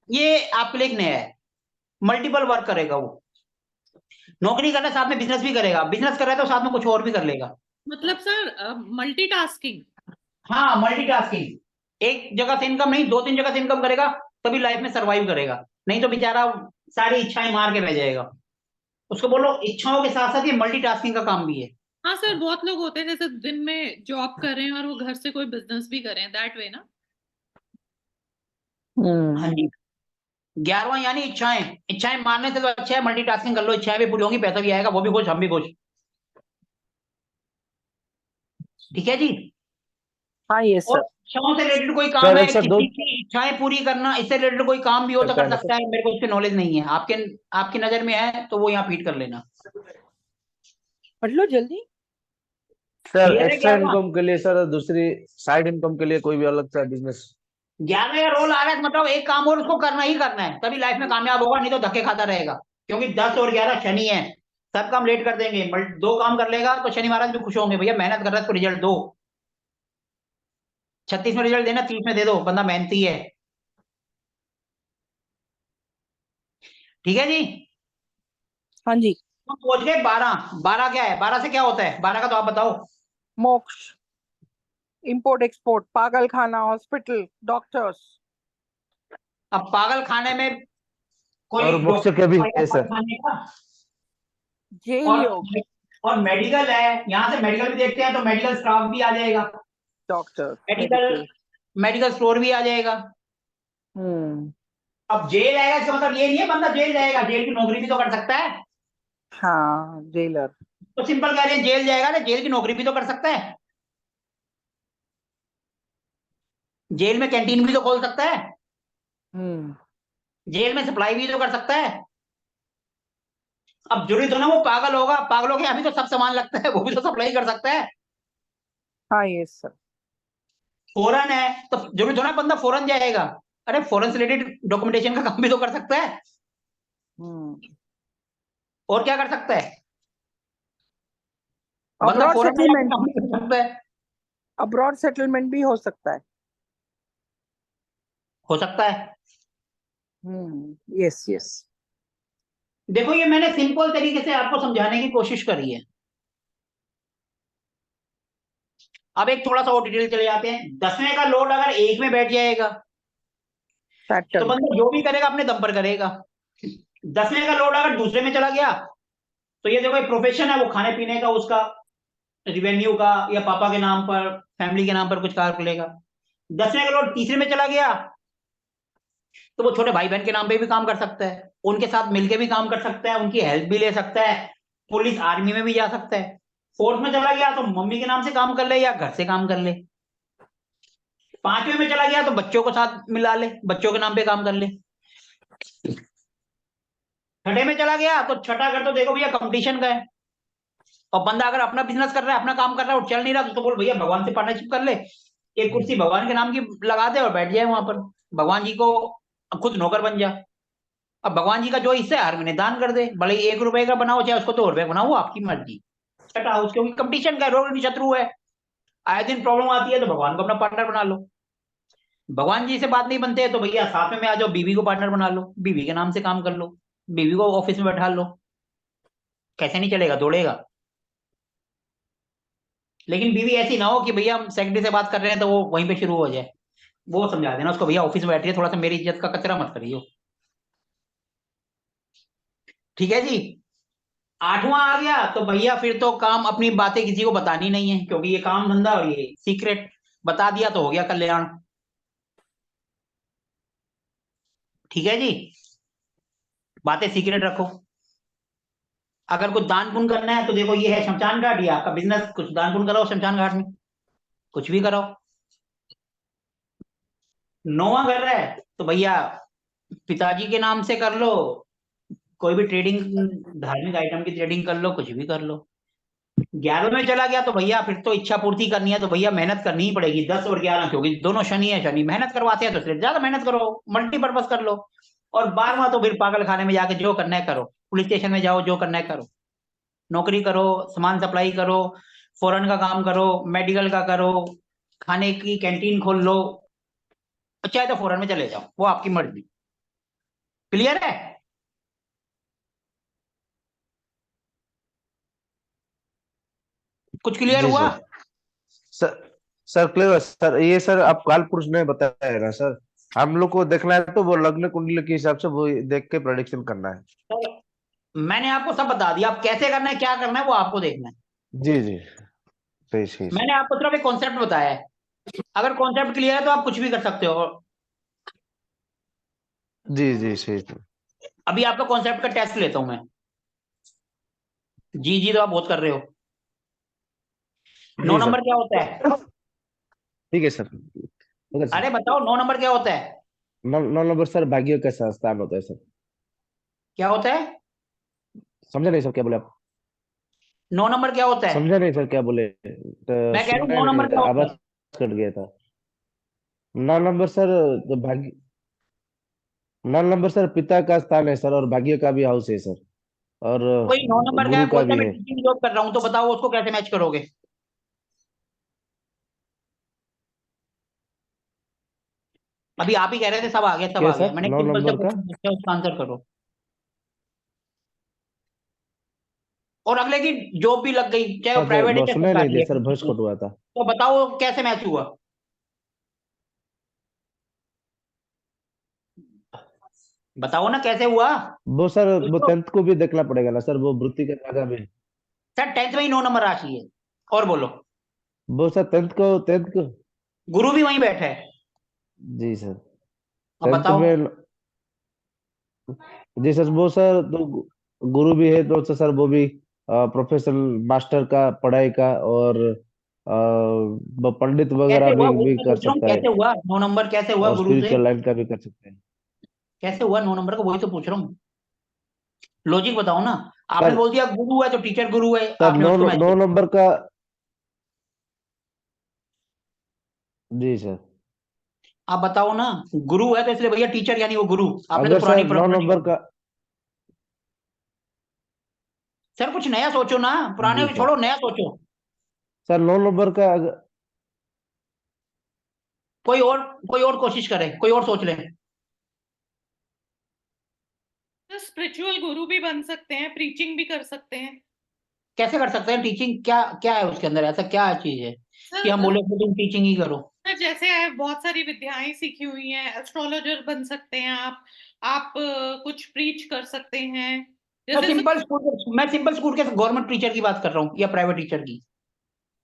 ये आपके लिए एक नया है, मल्टीपल वर्क करेगा वो। नौकरी कर रहा है साथ में बिजनेस भी करेगा, बिजनेस कर रहा है तो साथ में कुछ और भी कर लेगा। मतलब सर मल्टीटास्किंग। हाँ मल्टीटास्किंग। एक जगह से इनकम नहीं, 2-3 जगह से इनकम करेगा तभी लाइफ में सरवाइव करेगा। नहीं तो बेचारा सारी इच्छाएं मार के रह जाएगा। उसको बोलो इच्छाओं के साथ साथ ये मल्टीटास्किंग का काम भी है। हाँ सर, बहुत लोग होते हैं जैसे दिन में जॉब कर रहे हैं और वो घर से कोई बिजनेस भी कर रहे हैं, दैट वे ना। हाँ जी। 11वां यानी इच्छाएं। इच्छाएं मारने से तो अच्छा है मल्टीटास्किंग कर लो, इच्छाएं भी पूरी होंगी, पैसा भी आएगा, वो भी खुश हम भी खुश। ठीक है जी। हाँ, ये और सर। इच्छाओं से रिलेटेड कोई काम सर है, एक सर दो किसी की इच्छाएं पूरी करना, इससे रिलेटेड कोई काम भी हो तो करता कर है ना सर। सकता है। मेरे को उसकी नॉलेज नहीं है, आपके आपकी नजर में है तो वो यहाँ फीड कर लेना। पढ़ लो जल्दी। सर क्लियर है एक्स्ट्रा 11वां? इनकम के लिए सर, दूसरी साइड इनकम के लिए कोई भी अलग सा बिजनेस। 11वां का रोल आ रहा है, मतलब एक काम और उसको करना ही करना है, तभी लाइफ में कामयाब होगा, नहीं तो धक्के खाता रहेगा। क्योंकि 10 और 11 शनि है, सब काम लेट कर देंगे। 2 काम कर लेगा तो शनि महाराज भी खुश होंगे, भैया मेहनत कर रहा है इसको रिजल्ट दो। 36 में रिजल्ट देना, 30 में दे दो, बंदा मेहनती है। ठीक है जी। हाँ जी। हम पहुंच गए 12। 12 क्या है? 12 से क्या होता है? 12 का तो आप बताओ। मोक्ष, इंपोर्ट एक्सपोर्ट, पागल खाना, हॉस्पिटल, डॉक्टर्स। अब पागल खाने में कोई और मोक्ष डॉक्टर के भी आएगा है पागल सर। खाने का। जेल और योग, और मेडिकल है, यहाँ से मेडिकल भी देखते हैं तो मेडिकल स्टाफ भी आ जाएगा। Doctors, medical medical. Medical store भी आ जाएगा। हम्म। अब जेल आएगा इसका मतलब ये नहीं है बंदा जेल जाएगा, जेल की नौकरी भी तो कर सकता है। हाँ, जेलर। तो सिंपल कह रहे हैं जेल जाएगा ना, जेल की नौकरी भी तो कर सकता है। जेल में कैंटीन भी तो खोल सकता है। हम्म। जेल में सप्लाई भी तो कर सकता है। अब जरूरी तो ना वो पागल होगा, पागलों के यहाँ भी तो सब सामान लगता है, वो भी तो सप्लाई कर सकता है। हाँ, ये सर। फॉरेन है तो जरूरी तो ना बंदा फॉरेन जाएगा। अरे फॉरेन से रिलेटेड डॉक्यूमेंटेशन का काम भी तो कर सकता है। हम्म। और क्या कर सकता है? बंदा अब्रॉड फॉरेन में जाके सेटलमेंट, काम भी कर सकता है। अब्रॉड सेटलमेंट भी हो सकता है। हो सकता है। Yes yes. देखो ये मैंने सिंपल तरीके से आपको समझाने की कोशिश करी है। अब एक थोड़ा सा और डिटेल चले जाते हैं। 10वें का लोड अगर एक में बैठ जाएगा तो सैटर्न। बंदा जो भी करेगा अपने दम पर करेगा। 10वें का लोड अगर दूसरे में चला गया तो ये देखो एक प्रोफेशन है, वो खाने पीने का, उसका रिवेन्यू का, या पापा के नाम पर, फैमिली के नाम पर कुछ कार लेगा। 10वें का लोड तीसरे में चला गया तो वो छोटे भाई बहन के नाम पे भी काम कर सकता है, उनके साथ मिलके भी काम कर सकता है, उनकी हेल्प भी ले सकता है, पुलिस आर्मी में भी जा सकता है। फोर्थ में चला गया तो मम्मी के नाम से काम कर ले या घर से काम कर ले। 5वें में चला गया तो बच्चों को साथ मिला ले, बच्चों के नाम पे काम कर ले। छठे में चला गया तो छठा घर तो देखो भैया कंपटीशन का है, और बंदा अगर अपना बिजनेस कर रहा है, अपना काम कर रहा है और चल नहीं रहा, तो बोल भैया भगवान से पार्टनरशिप कर ले, एक कुर्सी भगवान के नाम की लगा दे और बैठ जाए वहां पर, भगवान जी को खुद नौकर बन जा। अब भगवान जी का जो हिस्सा है हर महीने दान कर दे, भले ही 1 रुपए का बनाओ चाहे उसको 2 रुपए बनाओ, वो आपकी मर्जी। छठा हाउस क्योंकि कंपटीशन का रोग शत्रु है, आए दिन प्रॉब्लम आती है तो भगवान को अपना पार्टनर बना लो। भगवान जी से बात नहीं बनते तो भैया साथ में आ जाओ, बीवी को पार्टनर बना लो, बीवी के नाम से काम कर लो, बीवी को ऑफिस में बैठा लो, कैसे नहीं चलेगा, दौड़ेगा। लेकिन बीवी ऐसी ना हो कि भैया हम सेक्रेटरी से बात कर रहे हैं तो वो वहीं पे शुरू हो जाए, वो समझा देना उसको, भैया ऑफिस में बैठ रही है, थोड़ा सा मेरी इज्जत का कचरा मत करियो। ठीक है जी। आठवां आ गया तो भैया फिर तो काम, अपनी बातें किसी को बतानी नहीं है, क्योंकि ये काम धंधा और ये सीक्रेट बता दिया तो हो गया कल्याण। ठीक है जी, बातें सीक्रेट रखो। अगर कुछ दान पुण्य करना है तो देखो ये है शमशान घाट, ये आपका बिजनेस, कुछ दान पुण्य कराओ शमशान घाट में, कुछ भी कराओ। नौवां घर है तो भैया पिताजी के नाम से कर लो, कोई भी ट्रेडिंग, धार्मिक आइटम की ट्रेडिंग कर लो, कुछ भी कर लो। 11वें में चला गया तो भैया फिर तो इच्छा पूर्ति करनी है तो भैया मेहनत करनी ही पड़ेगी, 10 और 11, क्योंकि दोनों शनि है, शनि मेहनत करवाते हैं तो सिर्फ ज्यादा मेहनत करो, मल्टीपर्पज कर लो। और 12वां तो फिर पागल खाने में जाके जो करना है करो, पुलिस स्टेशन में जाओ, जो करना है करो, नौकरी करो, सामान सप्लाई करो, फॉरेन का काम करो, मेडिकल का करो, खाने की कैंटीन खोल लो, चाहे तो फॉरेन में चले जाओ, वो आपकी मर्जी। क्लियर है? कुछ क्लियर जी हुआ? सर। सर क्लियर सर, ये सर आप काल पुरुष ने बताया है ना सर, हम लोग को देखना है तो वो लग्न कुंडली के हिसाब से वो देख के प्रेडिक्शन करना है। तो मैंने आपको सब बता दिया, आप कैसे करना है, क्या करना है, वो आपको देखना है। जी जी, सही सही सही। मैंने आपको सिर्फ एक कॉन्सेप्ट बताया है, अगर कॉन्सेप्ट क्लियर है तो आप कुछ भी कर सकते हो। जी जी सही सही। अभी आपका कॉन्सेप्ट का टेस्ट लेता हूं मैं। जी जी तो आप बहुत कर रहे हो। 9 जी सर, नंबर क्या होता है? ठीक है सर, ओके सर। अरे बताओ 9 नंबर क्या होता है? 9 नंबर सर भाग्य का स्थान होता है सर। क्या होता है? समझा नहीं सर क्या बोले आप? 9 नंबर क्या होता है? समझा नहीं सर क्या बोले, तो मैं कह रहा हूँ सुना 9 नंबर नहीं, क्या होता आवाज है? कट गया था। 9 नंबर सर, तो भाग्य, 9 नंबर सर पिता का स्थान है सर, और भाग्य का भी हाउस है सर, और कोई 9 नंबर का गुरु है, का बोलता है भी मैं है। टीचिंग जॉब कर रहा हूँ, तो बताओ उसको कैसे मैच करोगे? अभी आप ही कह रहे थे सब आ गया, सब क्या आ गया, सर मैंने नौ सिंपल से नंबर का? क्वेश्चन पूछा, उसका आंसर करो। और अगले की जॉब भी लग गई, चाहे वो हाँ सर, प्राइवेट है वो चाहे सुना नहीं सरकारी दिया है, सर, वॉइस कट हुआ था। तो बताओ कैसे मैच हुआ? बताओ ना कैसे हुआ? वो सर, वो पूछो। 10th को भी देखना पड़ेगा ना सर, वो वृत्ति का धागा भी। सर 10th में ही 9 नंबर राशि है। और बोलो। वो सर 10th को गुरु भी वहीं बैठा है। जी सर, अब 10th बताओ। में। जी सर, वो सर तो गुरु भी है तो सर वो भी प्रोफेशनल मास्टर का पढ़ाई का, और वो पंडित वगैरह कैसे हुआ वही भी मैं कर पूछ रहा हूँ, सकता है, कैसे हुआ 9 नंबर, कैसे हुआ और गुरु से? स्पिरिचुअल लाइन का भी कर सकते हैं। कैसे हुआ 9 नंबर का, वही तो पूछ रहा हूँ, लॉजिक बताओ ना। आपने सर बोल दिया गुरु है तो टीचर गुरु है, सर आपने नौ उसको मैच नौ किया। नंबर का। जी सर, आप बताओ ना, गुरु है तो इसलिए भैया टीचर यानी वो गुरु, आपने तो अगर पुरानी सर नौ परंपरा नंबर निकाल दी। का। सर कुछ नया सोचो ना, पुराने जी को सर, छोड़ो, नया सोचो। सर 9 नंबर का कोई और, कोई और कोशिश करे, कोई और सोच ले। तो स्पिरिचुअल गुरु भी बन सकते हैं, प्रीचिंग भी कर सकते हैं। कैसे कर सकते हैं टीचिंग, क्या क्या है उसके अंदर, ऐसा क्या चीज है कि हम सर बोले कि तुम टीचिंग ही करो? जैसे बहुत सारी विद्याएं सीखी हुई हैं, एस्ट्रोलॉजर बन सकते हैं आप कुछ प्रीच कर सकते हैं मैं जैसे सिंपल स्कूल, मैं सिंपल स्कूल के गवर्नमेंट टीचर की बात कर रहा हूँ या प्राइवेट टीचर की।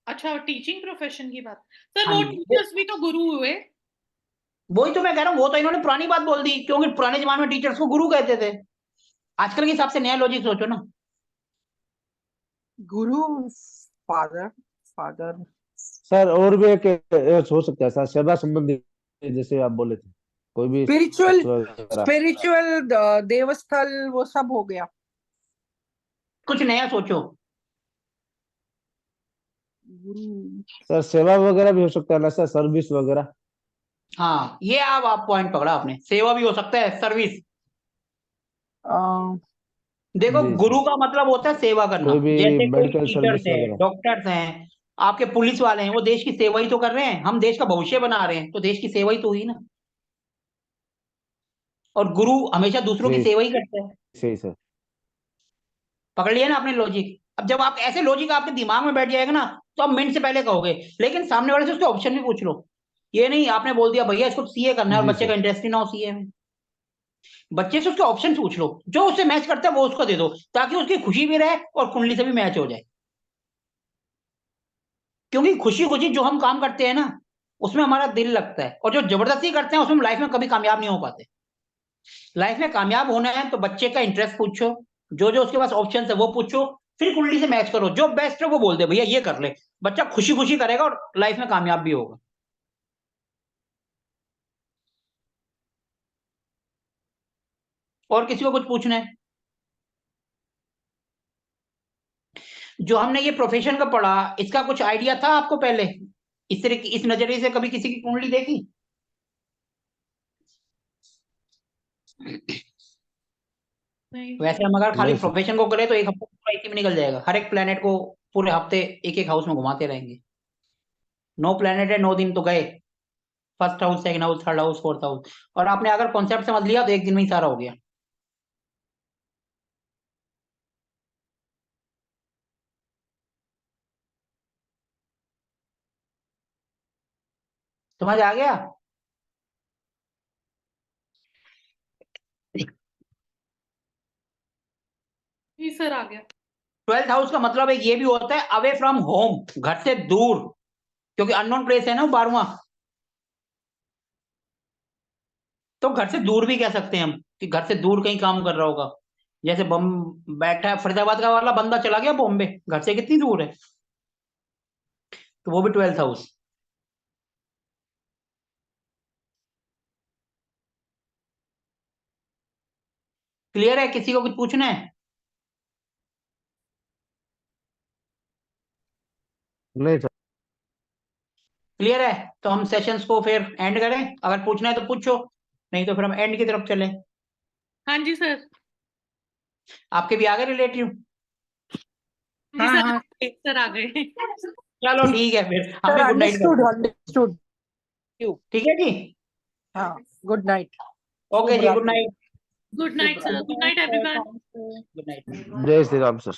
अच्छा, टीचिंग प्रोफेशन की बात। सर हाँ वो जी, टीचर्स भी तो गुरु हुए। वही तो मैं कह रहा हूँ, वो तो इन्होंने पुरानी बात बोल दी, क्योंकि पुराने जमाने में टीचर्स को गुरु कहते थे। आजकल के हिसाब से नया लॉजिक सोचो ना। गुरु, फादर, फादर। सर और भी एक हो सकता है सर, सेवा संबंधी, जैसे आप बोले थे। कोई भी स्पिरिचुअल वगैरह। स्पिरिचुअल देवस्थल वो सब हो गया। कुछ नया सोचो। सर सेवा वगैरह भी हो सकता है ना सर, सर्विस वगैरह। हाँ, ये आप पॉइंट पकड़ा आपने, सेवा भी हो सकता है, सर्विस। अ, देखो, जी गुरु सर, का मतलब होता है सेवा करना। कोई भी जैसे कोई मेडिकल टीचर्स सर्विस है, वगैरह। डॉक्टर्स हैं, आपके पुलिस वाले हैं, वो देश की सेवा ही तो कर रहे हैं। हम देश का भविष्य बना रहे हैं, तो देश की सेवा ही तो हुई ना। और गुरु हमेशा दूसरों की जी सेवा ही करता है। सही सर। पकड़ लिया ना आपने लॉजिक। अब जब आप ऐसे लॉजिक आपके दिमाग में बैठ जाएगा ना, तो आप मिनट से पहले कहोगे। लेकिन सामने वाले से उसके ऑप्शन भी पूछ लो। ये नहीं आपने बोल दिया भैया इसको सीए करना है और जी बच्चे का सर। इंटरेस्ट ही ना हो सीए में। बच्चे से उसके ऑप्शन पूछ लो, जो उससे मैच करता है वो उसको दे दो, ताकि उसकी खुशी भी रहे और कुंडली से भी मैच हो जाए। क्योंकि खुशी खुशी जो हम काम करते हैं ना, उसमें हमारा दिल लगता है, और जो जबरदस्ती करते हैं उसमें हम लाइफ में कभी कामयाब नहीं हो पाते। लाइफ में कामयाब होना है तो बच्चे का इंटरेस्ट पूछो, जो जो उसके पास ऑप्शन है वो पूछो, फिर कुंडली से मैच करो, जो बेस्ट है वो बोल दे भैया ये कर ले। बच्चा खुशी खुशी करेगा और लाइफ में कामयाब भी होगा। और किसी को कुछ पूछना है? जो हमने ये प्रोफेशन का पढ़ा, इसका कुछ आइडिया था आपको पहले? इस तरह की, इस नजरिए से कभी किसी की कुंडली देखी? नहीं वैसे हम अगर खाली नहीं सर। प्रोफेशन को करें तो एक हफ्ता पूरा इसी में निकल जाएगा। हर एक प्लेनेट को पूरे हफ्ते एक एक हाउस में घुमाते रहेंगे। 9 प्लेनेट है, 9 दिन तो गए। First house, second house, third house, fourth house. और आपने अगर कॉन्सेप्ट समझ लिया तो एक दिन में ही सारा हो गया। समझ आ गया? जी सर, आ गया। 12th हाउस का मतलब एक ये भी होता है अवे फ्रॉम होम, घर से दूर। क्योंकि अननोन प्लेस है ना 12वां, तो घर से दूर भी कह सकते हैं हम, कि घर से दूर कहीं काम कर रहा होगा। जैसे बम बैठा है, फरीदाबाद का वाला बंदा चला गया बॉम्बे, घर से कितनी दूर है, तो वो भी 12th हाउस। क्लियर है? किसी को कुछ पूछना है? नहीं सर। क्लियर है? तो हम सेशंस को फिर एंड करें? अगर पूछना है तो पूछो, नहीं तो फिर हम एंड की तरफ चले। हाँ जी सर। आपके भी आ गए रिलेटिव? जी हाँ सर, हाँ सर आ गए। चलो ठीक ठीक है, फिर हम सर, भी गुड नाइट अंडरस्टूड करते हैं। अंडरस्टूड। ठीक है जी। हाँ, गुड नाइट। ओके शुभ जी, गुड रात्रि। Night. Good night sir, good night everyone. Good night. जय श्री राम सर।